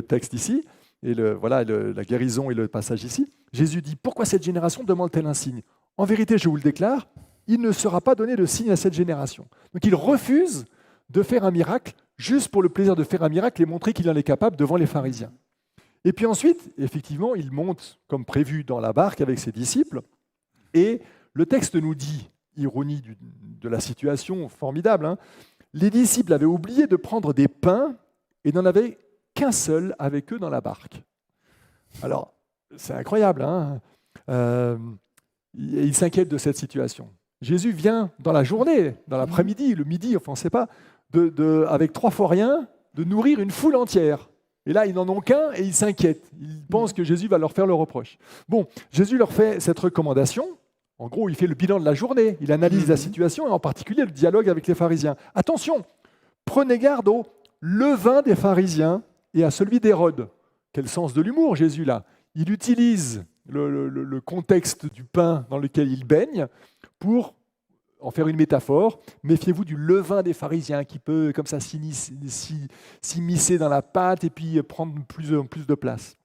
[SPEAKER 2] texte ici, et la guérison et le passage ici. Jésus dit, pourquoi cette génération demande-t-elle un signe? En vérité, je vous le déclare, il ne sera pas donné de signe à cette génération. Donc il refuse de faire un miracle, juste pour le plaisir de faire un miracle et montrer qu'il en est capable devant les pharisiens. Et puis ensuite, effectivement, il monte comme prévu dans la barque avec ses disciples, et le texte nous dit, ironie de la situation formidable, les disciples avaient oublié de prendre des pains et n'en avaient qu'un seul avec eux dans la barque. Alors, c'est incroyable, ils s'inquiètent de cette situation. Jésus vient dans la journée, dans l'après-midi, le midi, on ne sait pas, avec 3 fois rien, de nourrir une foule entière. Et là, ils n'en ont qu'un et ils s'inquiètent. Ils pensent que Jésus va leur faire le reproche. Bon, Jésus leur fait cette recommandation. En gros, il fait le bilan de la journée. Il analyse la situation et en particulier le dialogue avec les pharisiens. Attention, prenez garde au levain des pharisiens et à celui d'Hérode. Quel sens de l'humour, Jésus, là. Il utilise le contexte du pain dans lequel il baigne pour en faire une métaphore. Méfiez-vous du levain des pharisiens qui peut comme ça s'immiscer dans la pâte et puis prendre plus de place.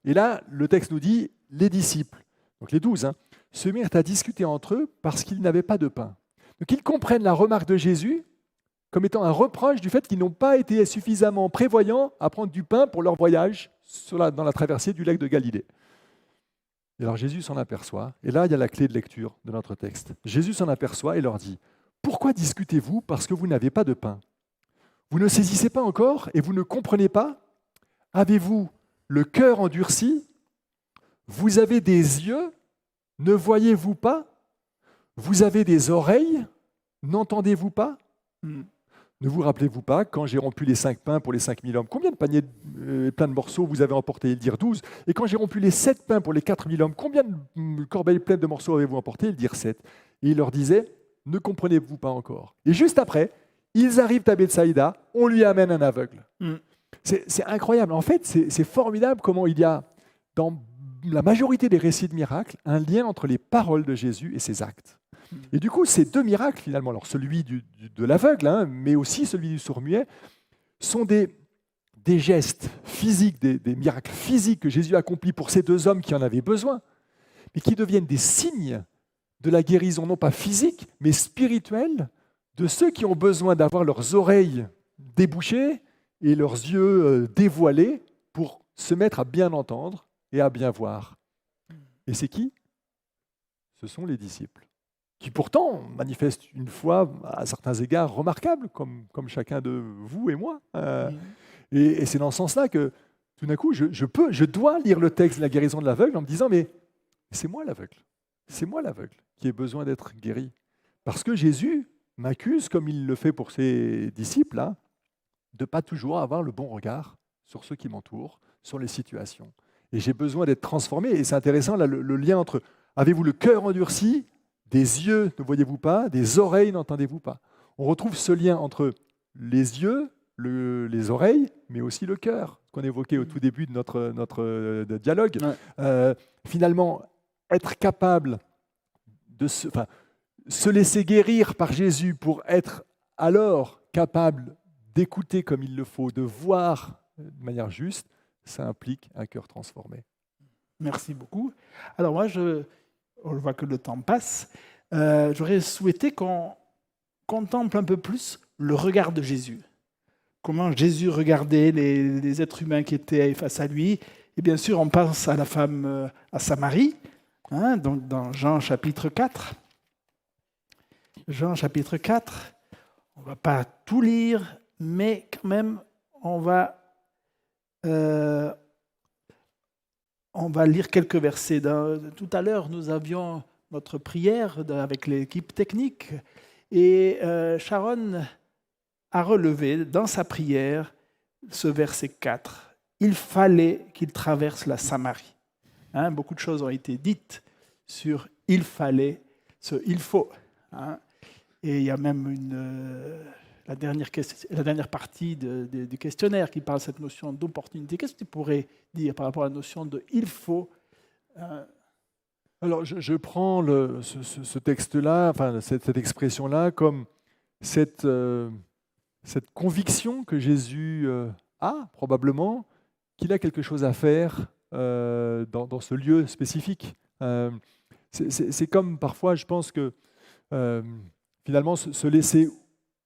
[SPEAKER 2] Et là, le texte nous dit, les disciples, donc les 12, se mirent à discuter entre eux parce qu'ils n'avaient pas de pain. Donc ils comprennent la remarque de Jésus comme étant un reproche du fait qu'ils n'ont pas été suffisamment prévoyants à prendre du pain pour leur voyage dans la traversée du lac de Galilée. Et alors Jésus s'en aperçoit, et là il y a la clé de lecture de notre texte. Jésus s'en aperçoit et leur dit, « Pourquoi discutez-vous parce que vous n'avez pas de pain ? Vous ne saisissez pas encore et vous ne comprenez pas ? Avez-vous le cœur endurci ? Vous avez des yeux ? Ne voyez-vous pas ? Vous avez des oreilles ? N'entendez-vous pas ? Ne vous rappelez-vous pas, quand j'ai rompu les 5 pains pour les 5000 hommes, combien de paniers pleins de morceaux vous avez emportés ? Ils dirent 12. Et quand j'ai rompu les 7 pains pour les 4000 hommes, combien de corbeilles pleines de morceaux avez-vous emportés ? Ils dirent 7. Et il leur disait, ne comprenez-vous pas encore ? Et juste après, ils arrivent à Bethsaïda, on lui amène un aveugle. C'est incroyable. En fait, c'est formidable comment il y a, dans la majorité des récits de miracles, un lien entre les paroles de Jésus et ses actes. Et du coup, ces 2 miracles, finalement, alors celui de l'aveugle, mais aussi celui du sourd-muet, sont des gestes physiques, des miracles physiques que Jésus accomplit pour ces 2 hommes qui en avaient besoin, mais qui deviennent des signes de la guérison, non pas physique, mais spirituelle, de ceux qui ont besoin d'avoir leurs oreilles débouchées et leurs yeux dévoilés pour se mettre à bien entendre et à bien voir. Et c'est qui ? Ce sont les disciples, qui pourtant manifestent une foi à certains égards remarquable, comme chacun de vous et moi. Et c'est dans ce sens-là que tout d'un coup, je dois lire le texte de la guérison de l'aveugle en me disant, mais c'est moi l'aveugle qui ai besoin d'être guéri. Parce que Jésus m'accuse, comme il le fait pour ses disciples, de ne pas toujours avoir le bon regard sur ceux qui m'entourent, sur les situations. Et j'ai besoin d'être transformé. Et c'est intéressant, là, le lien entre « avez-vous le cœur endurci ?» Des yeux, ne voyez-vous pas ? Des oreilles, n'entendez-vous pas ? On retrouve ce lien entre les yeux, les oreilles, mais aussi le cœur, qu'on évoquait au tout début de notre dialogue. Ouais. Finalement, être capable de se laisser guérir par Jésus pour être alors capable d'écouter comme il le faut, de voir de manière juste, ça implique un cœur transformé.
[SPEAKER 1] Merci beaucoup. Alors moi, on voit que le temps passe. J'aurais souhaité qu'on contemple un peu plus le regard de Jésus. Comment Jésus regardait les êtres humains qui étaient face à lui. Et bien sûr, on pense à la femme à Samarie, donc dans Jean chapitre 4. Jean chapitre 4, on ne va pas tout lire, mais quand même, on va lire quelques versets. Tout à l'heure, nous avions notre prière avec l'équipe technique et Sharon a relevé dans sa prière ce verset 4. Il fallait qu'il traverse la Samarie. Beaucoup de choses ont été dites sur il fallait, ce il faut. Et il y a même la dernière partie du questionnaire qui parle de cette notion d'opportunité. Qu'est-ce que tu pourrais dire par rapport à la notion de « il faut »
[SPEAKER 2] Alors, je prends ce texte-là, cette expression-là, comme cette conviction que Jésus a, probablement, qu'il a quelque chose à faire dans ce lieu spécifique. C'est comme parfois, je pense que finalement, se laisser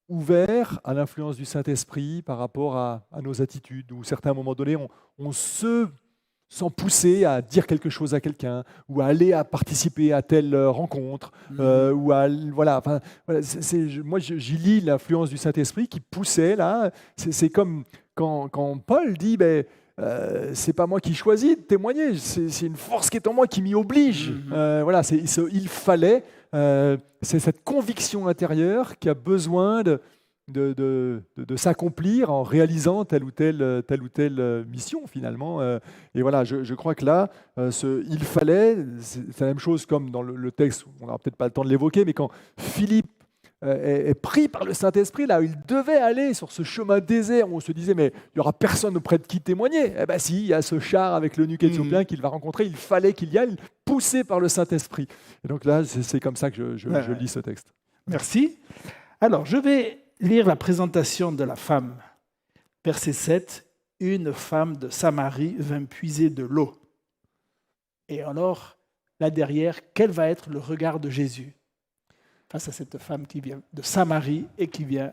[SPEAKER 2] ouvert à l'influence du Saint-Esprit par rapport à nos attitudes, où certains, à un moment donné, on se sent poussé à dire quelque chose à quelqu'un, ou à aller à participer à telle rencontre, ou à... Voilà, moi, j'y lis l'influence du Saint-Esprit qui poussait, là. C'est comme quand Paul dit... c'est pas moi qui choisis de témoigner, c'est une force qui est en moi qui m'y oblige. Voilà, il fallait, c'est cette conviction intérieure qui a besoin de s'accomplir en réalisant telle ou telle mission finalement. Et voilà, je crois que là, il fallait, c'est la même chose comme dans le texte, on n'aura peut-être pas le temps de l'évoquer, mais quand Philippe est pris par le Saint-Esprit, là où il devait aller sur ce chemin désert où on se disait mais il n'y aura personne auprès de qui témoigner. Eh bien si, il y a ce char avec l'eunuque éthiopien qu'il va rencontrer, il fallait qu'il y aille, poussé par le Saint-Esprit. Et donc là, c'est comme ça que je lis ce texte.
[SPEAKER 1] Merci. Alors, je vais lire la présentation de la femme. Verset 7, une femme de Samarie vint puiser de l'eau. Et alors, là derrière, quel va être le regard de Jésus face à cette femme qui vient de Samarie et qui vient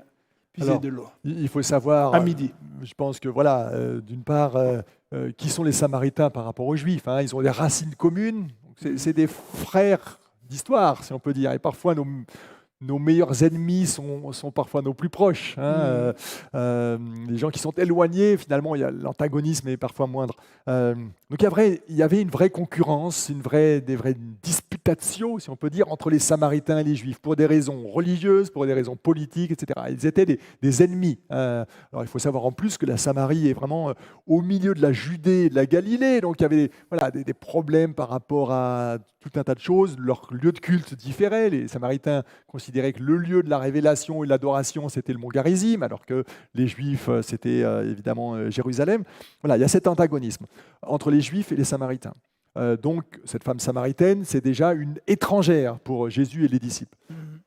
[SPEAKER 1] puiser de l'eau
[SPEAKER 2] il faut savoir,
[SPEAKER 1] à midi?
[SPEAKER 2] je pense que voilà, d'une part, qui sont les Samaritains par rapport aux Juifs, hein, ils ont des racines communes, c'est des frères d'histoire, si on peut dire, et parfois nos meilleurs ennemis sont parfois nos plus proches. Hein, les gens qui sont éloignés, finalement, l'antagonisme est parfois moindre. Donc il y avait une vraie concurrence, des vraies disputatio, si on peut dire, entre les Samaritains et les Juifs, pour des raisons religieuses, pour des raisons politiques, etc. Ils étaient des ennemis. Alors il faut savoir en plus que la Samarie est vraiment au milieu de la Judée et de la Galilée, donc il y avait des problèmes par rapport à tout un tas de choses. Leur lieu de culte différait. Les Samaritains considéraient que le lieu de la révélation et de l'adoration, c'était le mont Garizim, alors que les Juifs, c'était évidemment Jérusalem. Voilà, il y a cet antagonisme entre les Juifs et les Samaritains. Donc, cette femme samaritaine, c'est déjà une étrangère pour Jésus et les disciples.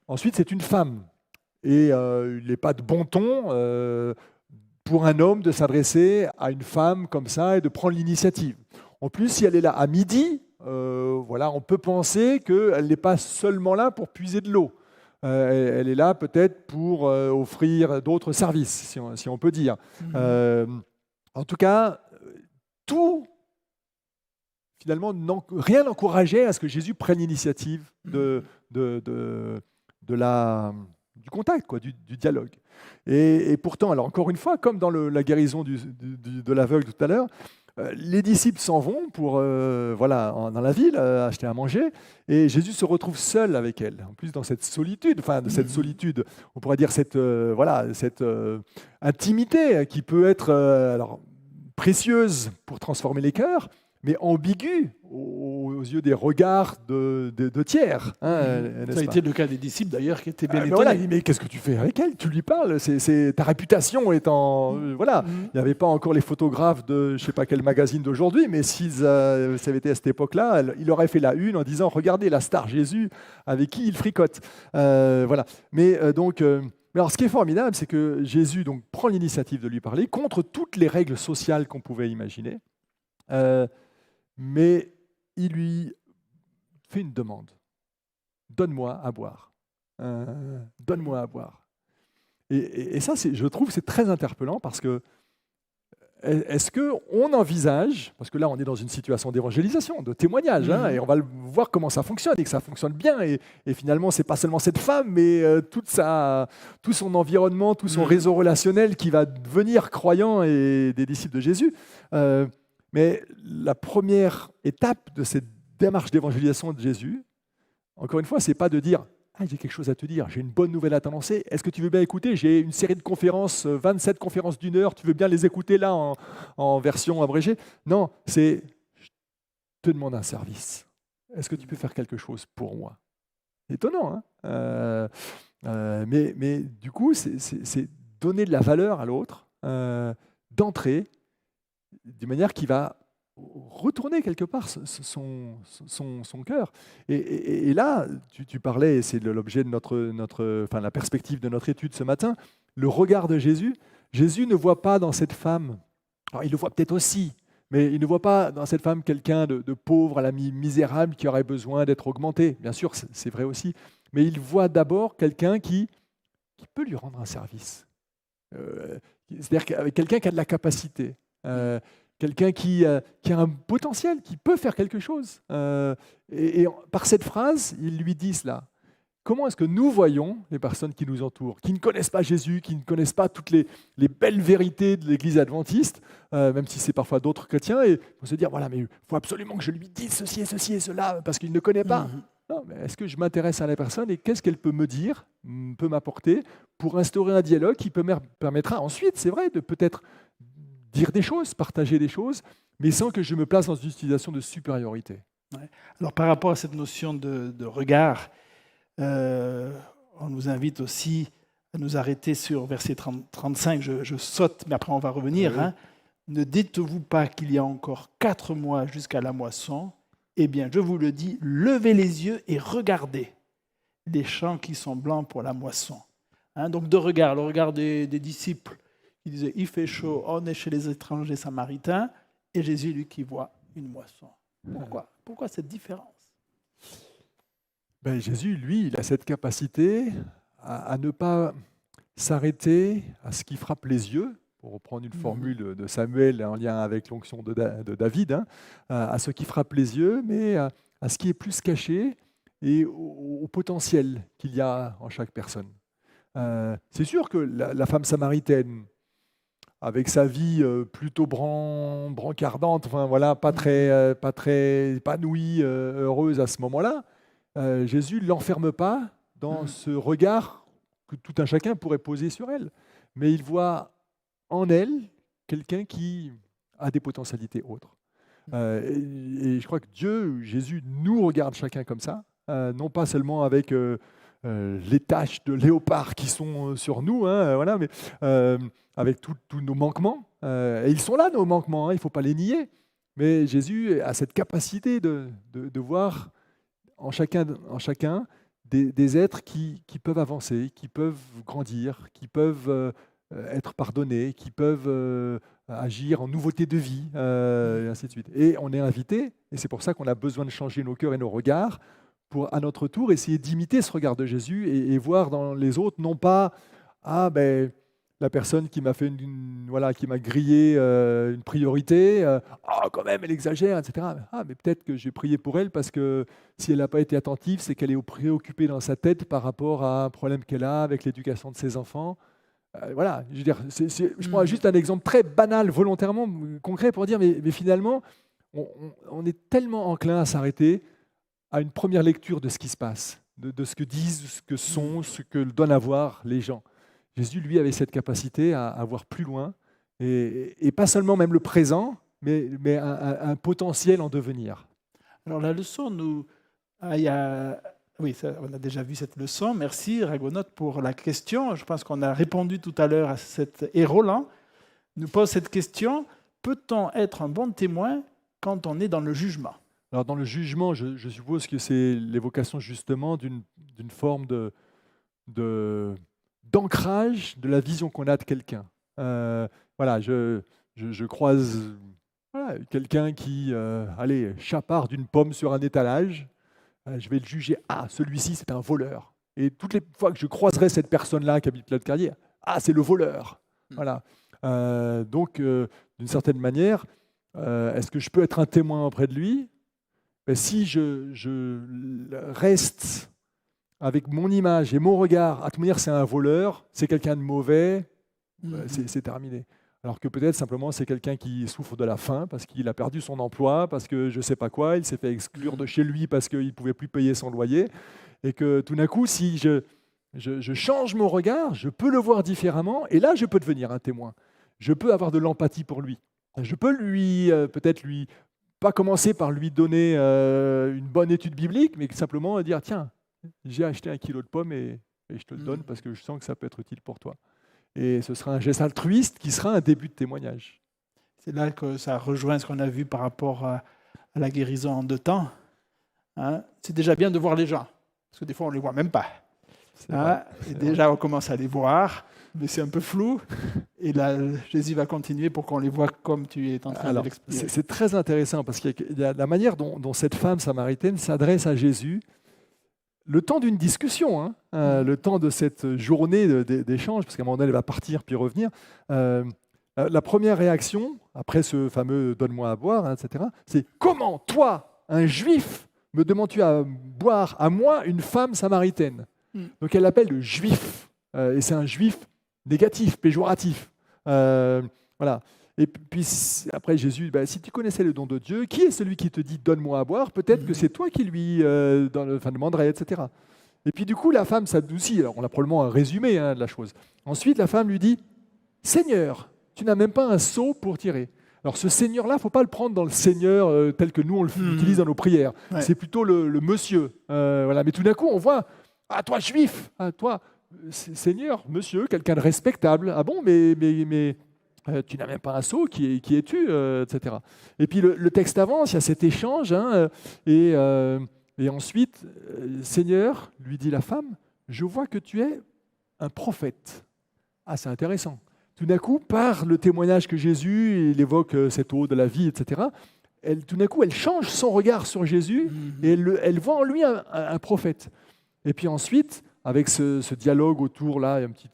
[SPEAKER 2] Ensuite, c'est une femme. Et il n'est pas de bon ton pour un homme de s'adresser à une femme comme ça et de prendre l'initiative. En plus, si elle est là à midi, on peut penser qu'elle n'est pas seulement là pour puiser de l'eau. Elle est là peut-être pour offrir d'autres services, si on peut dire. En tout cas, tout, finalement, rien n'encourageait à ce que Jésus prenne l'initiative du contact, du dialogue. Et pourtant, alors encore une fois, comme dans la guérison de l'aveugle tout à l'heure, les disciples s'en vont pour dans la ville acheter à manger, et Jésus se retrouve seul avec elle. En plus, dans cette solitude, on pourrait dire cette intimité qui peut être précieuse pour transformer les cœurs, mais ambiguë aux yeux des regards de tiers. Ça
[SPEAKER 1] a été le cas des disciples d'ailleurs qui étaient bien étonnés.
[SPEAKER 2] Mais qu'est-ce que tu fais avec elle? Tu lui parles, ta réputation est en... Il n'y avait pas encore les photographes de je ne sais pas quel magazine d'aujourd'hui, mais si ça avait été à cette époque-là, il aurait fait la une en disant regardez la star Jésus avec qui il fricote. Mais alors, ce qui est formidable, c'est que Jésus prend l'initiative de lui parler contre toutes les règles sociales qu'on pouvait imaginer. Mais il lui fait une demande. Donne-moi à boire. Donne-moi à boire. Et ça, je trouve, c'est très interpellant parce que est-ce qu'on envisage, parce que là, on est dans une situation d'évangélisation, de témoignage, et on va voir comment ça fonctionne et que ça fonctionne bien. Et finalement, ce n'est pas seulement cette femme, mais tout son environnement, tout son réseau relationnel qui va devenir croyant et des disciples de Jésus. Mais la première étape de cette démarche d'évangélisation de Jésus, encore une fois, ce n'est pas de dire « Ah, j'ai quelque chose à te dire, j'ai une bonne nouvelle à t'annoncer, est-ce que tu veux bien écouter? J'ai une série de conférences, 27 conférences d'1 heure, tu veux bien les écouter là en version abrégée ?» Non, c'est « Je te demande un service. Est-ce que tu peux faire quelque chose pour moi ?» Étonnant, hein mais du coup, c'est donner de la valeur à l'autre, d'entrer, de manière qui va retourner quelque part son cœur. Et là, tu parlais, et c'est l'objet de la perspective de notre étude ce matin, le regard de Jésus. Jésus ne voit pas dans cette femme, alors il le voit peut-être aussi, mais il ne voit pas dans cette femme quelqu'un de pauvre, à la misérable, qui aurait besoin d'être augmenté. Bien sûr, c'est vrai aussi, mais il voit d'abord quelqu'un qui peut lui rendre un service. C'est-à-dire quelqu'un qui a de la capacité. Quelqu'un qui a un potentiel, qui peut faire quelque chose. Et par cette phrase, il lui dit cela. Comment est-ce que nous voyons les personnes qui nous entourent, qui ne connaissent pas Jésus, qui ne connaissent pas toutes les belles vérités de l'Église adventiste, même si c'est parfois d'autres chrétiens, et on se dire, voilà, mais il faut absolument que je lui dise ceci et cela, parce qu'il ne connaît pas. Non, mais est-ce que je m'intéresse à la personne et qu'est-ce qu'elle peut me dire, peut m'apporter, pour instaurer un dialogue qui permettra ensuite, c'est vrai, de peut-être dire des choses, partager des choses, mais sans que je me place dans une situation de supériorité.
[SPEAKER 1] Ouais. Alors par rapport à cette notion de regard, on nous invite aussi à nous arrêter sur verset 35, je saute, mais après on va revenir. Oui. Ne dites-vous pas qu'il y a encore 4 mois jusqu'à la moisson? Eh bien, je vous le dis, levez les yeux et regardez les champs qui sont blancs pour la moisson. Donc de regard, le regard des disciples, il disait, il fait chaud, on est chez les étrangers samaritains, et Jésus, lui, qui voit une moisson. Pourquoi? Pourquoi cette différence?
[SPEAKER 2] Jésus, lui, il a cette capacité à ne pas s'arrêter à ce qui frappe les yeux, pour reprendre une formule de Samuel en lien avec l'onction de David, hein, à ce qui frappe les yeux, mais à ce qui est plus caché et au potentiel qu'il y a en chaque personne. C'est sûr que la femme samaritaine, avec sa vie plutôt brancardante, enfin voilà, pas très épanouie, heureuse à ce moment-là, Jésus ne l'enferme pas dans ce regard que tout un chacun pourrait poser sur elle. Mais il voit en elle quelqu'un qui a des potentialités autres. Et je crois que Jésus, nous regarde chacun comme ça, non pas seulement avec les taches de léopard qui sont sur nous, hein, voilà, mais avec tous nos manquements. Et ils sont là, nos manquements, hein, il ne faut pas les nier. Mais Jésus a cette capacité de voir en chacun des êtres qui peuvent avancer, qui peuvent grandir, qui peuvent être pardonnés, qui peuvent agir en nouveauté de vie, et ainsi de suite. Et on est invité, et c'est pour ça qu'on a besoin de changer nos cœurs et nos regards, pour à notre tour essayer d'imiter ce regard de Jésus et voir dans les autres, non pas la personne qui m'a fait qui m'a grillé une priorité, quand même elle exagère, etc. Mais peut-être que j'ai prié pour elle parce que si elle n'a pas été attentive, c'est qu'elle est préoccupée dans sa tête par rapport à un problème qu'elle a avec l'éducation de ses enfants. Voilà, je veux dire, je prends juste un exemple très banal, volontairement concret pour dire, mais finalement, on est tellement enclin à s'arrêter à une première lecture de ce qui se passe, de ce que disent, ce que sont, ce que donnent à voir les gens. Jésus, lui, avait cette capacité à voir plus loin, et pas seulement même le présent, mais un potentiel en devenir.
[SPEAKER 1] Alors la leçon, on a déjà vu cette leçon. Merci Ragonote pour la question. Je pense qu'on a répondu tout à l'heure à cette... Et Roland nous pose cette question. Peut-on être un bon témoin quand on est dans le jugement?
[SPEAKER 2] Alors dans le jugement, je suppose que c'est l'évocation justement d'une forme d'ancrage de la vision qu'on a de quelqu'un. Voilà, je croise quelqu'un qui chapard d'une pomme sur un étalage. Je vais le juger. Celui-ci, c'est un voleur. Et toutes les fois que je croiserai cette personne-là qui habite l'autre quartier, c'est le voleur. Voilà. Donc, d'une certaine manière, est-ce que je peux être un témoin auprès de lui? Si je reste avec mon image et mon regard, à te dire c'est un voleur, c'est quelqu'un de mauvais, c'est terminé. Alors que peut-être simplement c'est quelqu'un qui souffre de la faim parce qu'il a perdu son emploi, parce que je ne sais pas quoi, il s'est fait exclure de chez lui parce qu'il ne pouvait plus payer son loyer. Et que tout d'un coup, si je change mon regard, je peux le voir différemment et là je peux devenir un témoin. Je peux avoir de l'empathie pour lui. Je peux pas commencer par lui donner une bonne étude biblique, mais simplement dire tiens, j'ai acheté 1 kilo de pommes et je te le donne parce que je sens que ça peut être utile pour toi. Et ce sera un geste altruiste qui sera un début de témoignage.
[SPEAKER 1] C'est là que ça rejoint ce qu'on a vu par rapport à la guérison en 2 temps. C'est déjà bien de voir les gens, parce que des fois on ne les voit même pas. Et déjà on commence à les voir, mais c'est un peu flou. Et là, Jésus va continuer pour qu'on les voit comme tu es en train de l'expliquer.
[SPEAKER 2] C'est très intéressant, parce qu'il y a la manière dont cette femme samaritaine s'adresse à Jésus, le temps d'une discussion, le temps de cette journée d'échange, parce qu'à un moment donné, elle va partir puis revenir. La première réaction, après ce fameux « donne-moi à boire », etc., c'est « Comment, toi, un juif, me demandes-tu à boire à moi, une femme samaritaine ?» Donc elle l'appelle le juif, et c'est un juif négatif, péjoratif. Voilà. Et puis après Jésus, si tu connaissais le don de Dieu, qui est celui qui te dit « donne-moi à boire ?» Peut-être que c'est toi qui lui demanderais, etc. Et puis du coup, la femme s'adoucit. Alors, on a probablement un résumé de la chose. Ensuite, la femme lui dit « Seigneur, tu n'as même pas un seau pour tirer. » Alors ce Seigneur-là, il ne faut pas le prendre dans le Seigneur tel que nous, on l'utilise dans nos prières. Ouais. C'est plutôt le monsieur. Voilà. Mais tout d'un coup, on voit « toi, juif, toi, Seigneur, monsieur, quelqu'un de respectable. Ah bon, mais tu n'as même pas un seau, qui es-tu, etc. » Et puis le texte avance, il y a cet échange, et ensuite, Seigneur, lui dit la femme, je vois que tu es un prophète. C'est intéressant. Tout d'un coup, par le témoignage que Jésus, il évoque cette eau de la vie, etc., tout d'un coup, elle change son regard sur Jésus et elle voit en lui un prophète. Et puis ensuite, avec ce dialogue autour, là, il y a un petit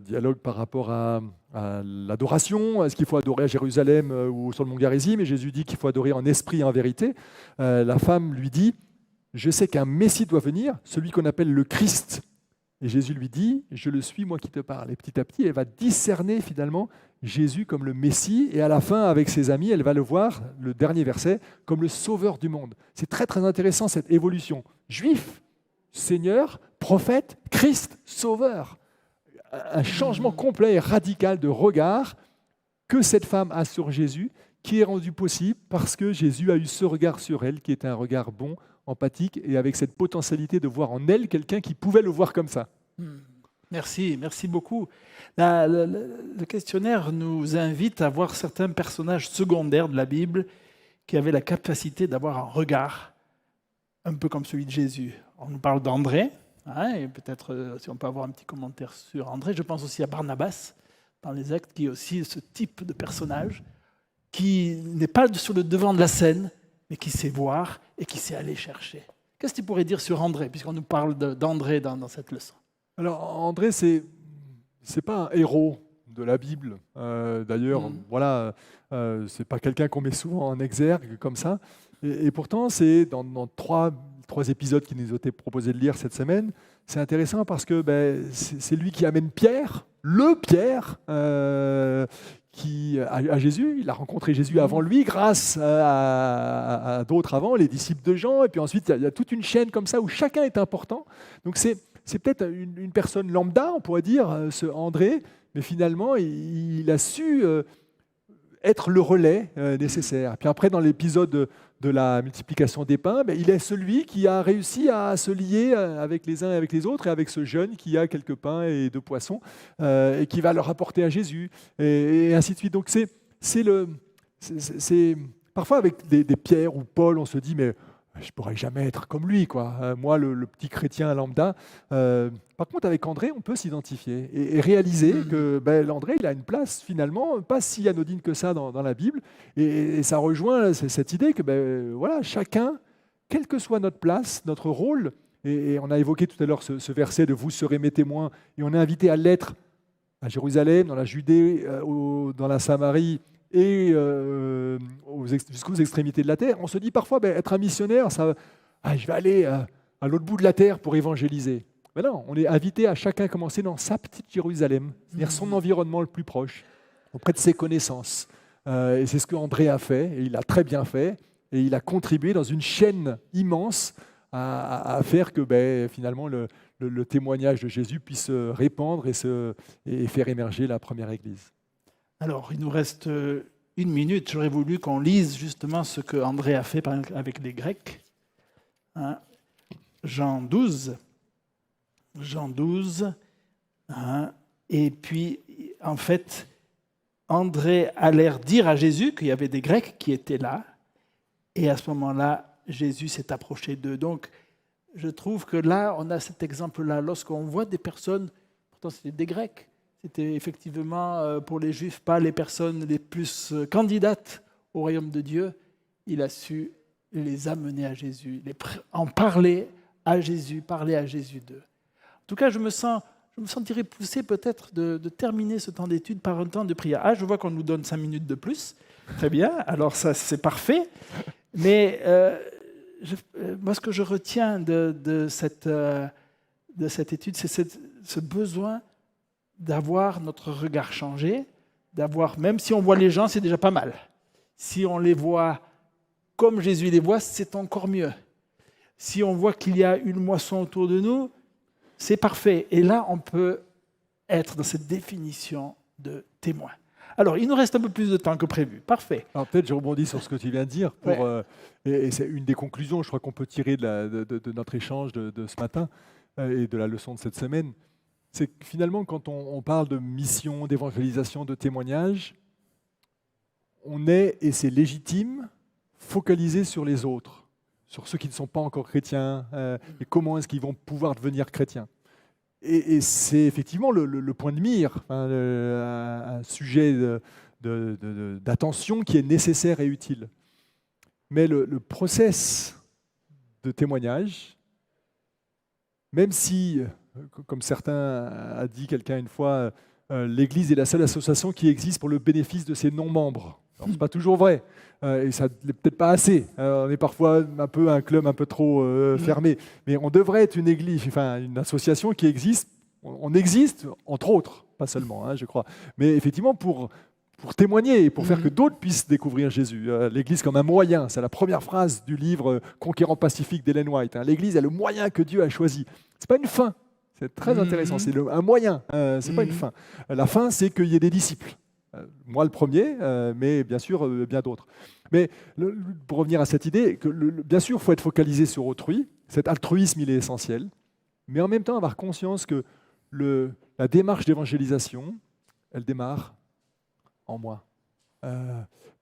[SPEAKER 2] dialogue par rapport à l'adoration. Est-ce qu'il faut adorer à Jérusalem ou sur le mont Garizim? Et Jésus dit qu'il faut adorer en esprit et en vérité. La femme lui dit, je sais qu'un Messie doit venir, celui qu'on appelle le Christ. Et Jésus lui dit, je le suis, moi qui te parle. Et petit à petit, elle va discerner finalement Jésus comme le Messie. Et à la fin, avec ses amis, elle va le voir, le dernier verset, comme le sauveur du monde. C'est très très intéressant cette évolution. Juif, Seigneur, prophète, Christ, sauveur. Un changement complet et radical de regard que cette femme a sur Jésus, qui est rendu possible parce que Jésus a eu ce regard sur elle, qui est un regard bon, empathique, et avec cette potentialité de voir en elle quelqu'un qui pouvait le voir comme ça.
[SPEAKER 1] Merci beaucoup. Le questionnaire nous invite à voir certains personnages secondaires de la Bible qui avaient la capacité d'avoir un regard un peu comme celui de Jésus. On nous parle d'André, et peut-être si on peut avoir un petit commentaire sur André. Je pense aussi à Barnabas dans les Actes, qui est aussi ce type de personnage qui n'est pas sur le devant de la scène, mais qui sait voir et qui sait aller chercher. Qu'est-ce que tu pourrais dire sur André, puisqu'on nous parle d'André dans cette leçon?
[SPEAKER 2] Alors André, c'est pas un héros de la Bible. D'ailleurs, voilà, c'est pas quelqu'un qu'on met souvent en exergue comme ça. Et pourtant, c'est dans trois épisodes qui nous ont été proposés de lire cette semaine. C'est intéressant parce que c'est lui qui amène Pierre, le Pierre, à Jésus. Il a rencontré Jésus avant lui, grâce à d'autres avant, les disciples de Jean. Et puis ensuite, il y a toute une chaîne comme ça où chacun est important. Donc c'est peut-être une personne lambda, on pourrait dire, ce André, mais finalement, il a su être le relais nécessaire. Puis après, dans l'épisode de la multiplication des pains, il est celui qui a réussi à se lier avec les uns et avec les autres, et avec ce jeune qui a quelques pains et 2 poissons, et qui va leur apporter à Jésus, et ainsi de suite. Donc c'est parfois avec des Pierre ou Paul, on se dit, mais je ne pourrais jamais être comme lui, quoi. Moi, le petit chrétien lambda. Par contre, avec André, on peut s'identifier et réaliser que l'André, il a une place finalement pas si anodine que ça dans la Bible. Et ça rejoint cette idée que voilà, chacun, quelle que soit notre place, notre rôle, et on a évoqué tout à l'heure ce verset de « vous serez mes témoins », et on est invité à l'être à Jérusalem, dans la Judée, dans la Samarie, et jusqu'aux extrémités de la terre. On se dit parfois, être un missionnaire, je vais aller à l'autre bout de la terre pour évangéliser. Mais non, on est invité à chacun commencer dans sa petite Jérusalem, c'est-à-dire son environnement le plus proche, auprès de ses connaissances. Et c'est ce qu'André a fait, et il a très bien fait, et il a contribué dans une chaîne immense à faire que finalement le témoignage de Jésus puisse se répandre et faire émerger la première Église.
[SPEAKER 1] Alors, il nous reste 1 minute. J'aurais voulu qu'on lise justement ce que André a fait avec les Grecs. Jean 12. Et puis, en fait, André a l'air dire à Jésus qu'il y avait des Grecs qui étaient là. Et à ce moment-là, Jésus s'est approché d'eux. Donc, je trouve que là, on a cet exemple-là. Lorsqu'on voit des personnes, pourtant c'était des Grecs, c'était effectivement pour les Juifs pas les personnes les plus candidates au royaume de Dieu, il a su les amener à Jésus, en parler à Jésus d'eux. En tout cas, je me sentirais poussé peut-être de terminer ce temps d'étude par un temps de prière. Je vois qu'on nous donne 5 minutes de plus. Très bien, alors ça c'est parfait. Mais moi, ce que je retiens de cette étude, c'est ce besoin d'avoir notre regard changé, même si on voit les gens, c'est déjà pas mal. Si on les voit comme Jésus les voit, c'est encore mieux. Si on voit qu'il y a une moisson autour de nous, c'est parfait. Et là, on peut être dans cette définition de témoin. Alors, il nous reste un peu plus de temps que prévu. Parfait.
[SPEAKER 2] Alors peut-être je rebondis sur ce que tu viens de dire. Et c'est une des conclusions, je crois, qu'on peut tirer de notre échange de ce matin et de la leçon de cette semaine. C'est que finalement, quand on parle de mission, d'évangélisation, de témoignage, on est, et c'est légitime, focalisé sur les autres, sur ceux qui ne sont pas encore chrétiens, et comment est-ce qu'ils vont pouvoir devenir chrétiens. Et c'est effectivement le point de mire, un sujet d'attention qui est nécessaire et utile. Mais le process de témoignage, même si, comme certains a dit quelqu'un une fois, l'Église est la seule association qui existe pour le bénéfice de ses non-membres. Ce n'est pas toujours vrai, et ça n'est peut-être pas assez. On est parfois un peu un club un peu trop fermé, mais on devrait être une église, enfin une association qui existe. On existe, entre autres, pas seulement, je crois, mais effectivement pour témoigner et pour faire que d'autres puissent découvrir Jésus. L'Église comme un moyen, c'est la première phrase du livre Conquérant Pacifique d'Ellen White. L'Église est le moyen que Dieu a choisi. Ce n'est pas une fin, c'est très intéressant, c'est un moyen, ce n'est pas une fin. La fin, c'est qu'il y ait des disciples. Moi le premier, mais bien sûr bien d'autres. Mais pour revenir à cette idée, bien sûr, il faut être focalisé sur autrui, cet altruisme, il est essentiel, mais en même temps avoir conscience que la démarche d'évangélisation, elle démarre en moi,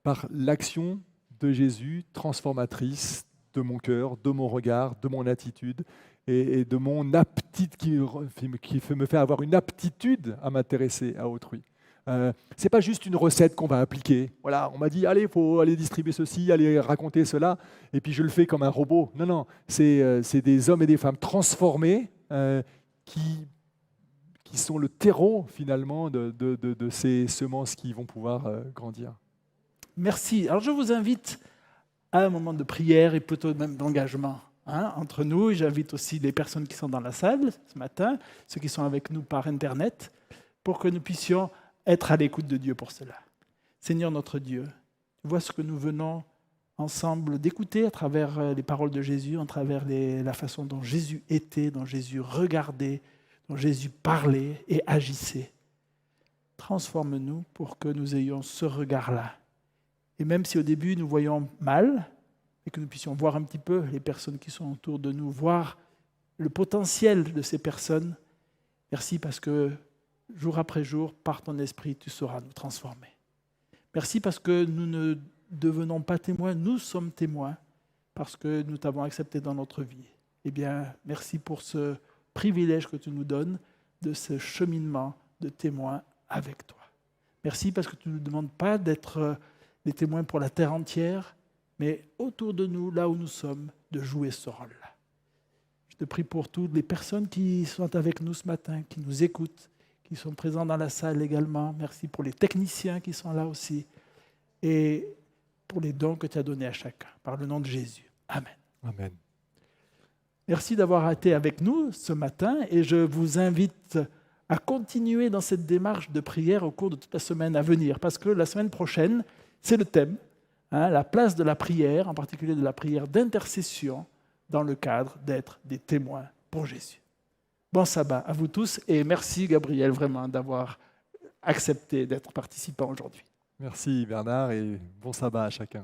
[SPEAKER 2] par l'action de Jésus transformatrice de mon cœur, de mon regard, de mon attitude et de mon aptitude qui me fait avoir une aptitude à m'intéresser à autrui. Ce n'est pas juste une recette qu'on va appliquer. Voilà, on m'a dit, allez, il faut aller distribuer ceci, aller raconter cela, et puis je le fais comme un robot. Non, non, c'est des hommes et des femmes transformés qui sont le terreau, finalement, de ces semences qui vont pouvoir grandir.
[SPEAKER 1] Merci. Alors, je vous invite à un moment de prière et plutôt même d'engagement entre nous. Et j'invite aussi les personnes qui sont dans la salle ce matin, ceux qui sont avec nous par Internet, pour que nous puissions être à l'écoute de Dieu pour cela. Seigneur notre Dieu, tu vois ce que nous venons ensemble d'écouter à travers les paroles de Jésus, à travers la façon dont Jésus était, dont Jésus regardait, dont Jésus parlait et agissait. Transforme-nous pour que nous ayons ce regard-là. Et même si au début nous voyons mal, et que nous puissions voir un petit peu les personnes qui sont autour de nous, voir le potentiel de ces personnes, merci parce que jour après jour, par ton esprit, tu sauras nous transformer. Merci parce que nous ne devenons pas témoins, nous sommes témoins parce que nous t'avons accepté dans notre vie. Eh bien, merci pour ce privilège que tu nous donnes de ce cheminement de témoins avec toi. Merci parce que tu ne nous demandes pas d'être des témoins pour la terre entière, mais autour de nous, là où nous sommes, de jouer ce rôle-là. Je te prie pour toutes les personnes qui sont avec nous ce matin, qui nous écoutent, qui sont présents dans la salle également. Merci pour les techniciens qui sont là aussi et pour les dons que tu as donnés à chacun. Par le nom de Jésus. Amen.
[SPEAKER 2] Amen.
[SPEAKER 1] Merci d'avoir été avec nous ce matin et je vous invite à continuer dans cette démarche de prière au cours de toute la semaine à venir parce que la semaine prochaine, c'est le thème, la place de la prière, en particulier de la prière d'intercession dans le cadre d'être des témoins pour Jésus. Bon sabbat à vous tous et merci Gabriel vraiment d'avoir accepté d'être participant aujourd'hui.
[SPEAKER 2] Merci Bernard et bon sabbat à chacun.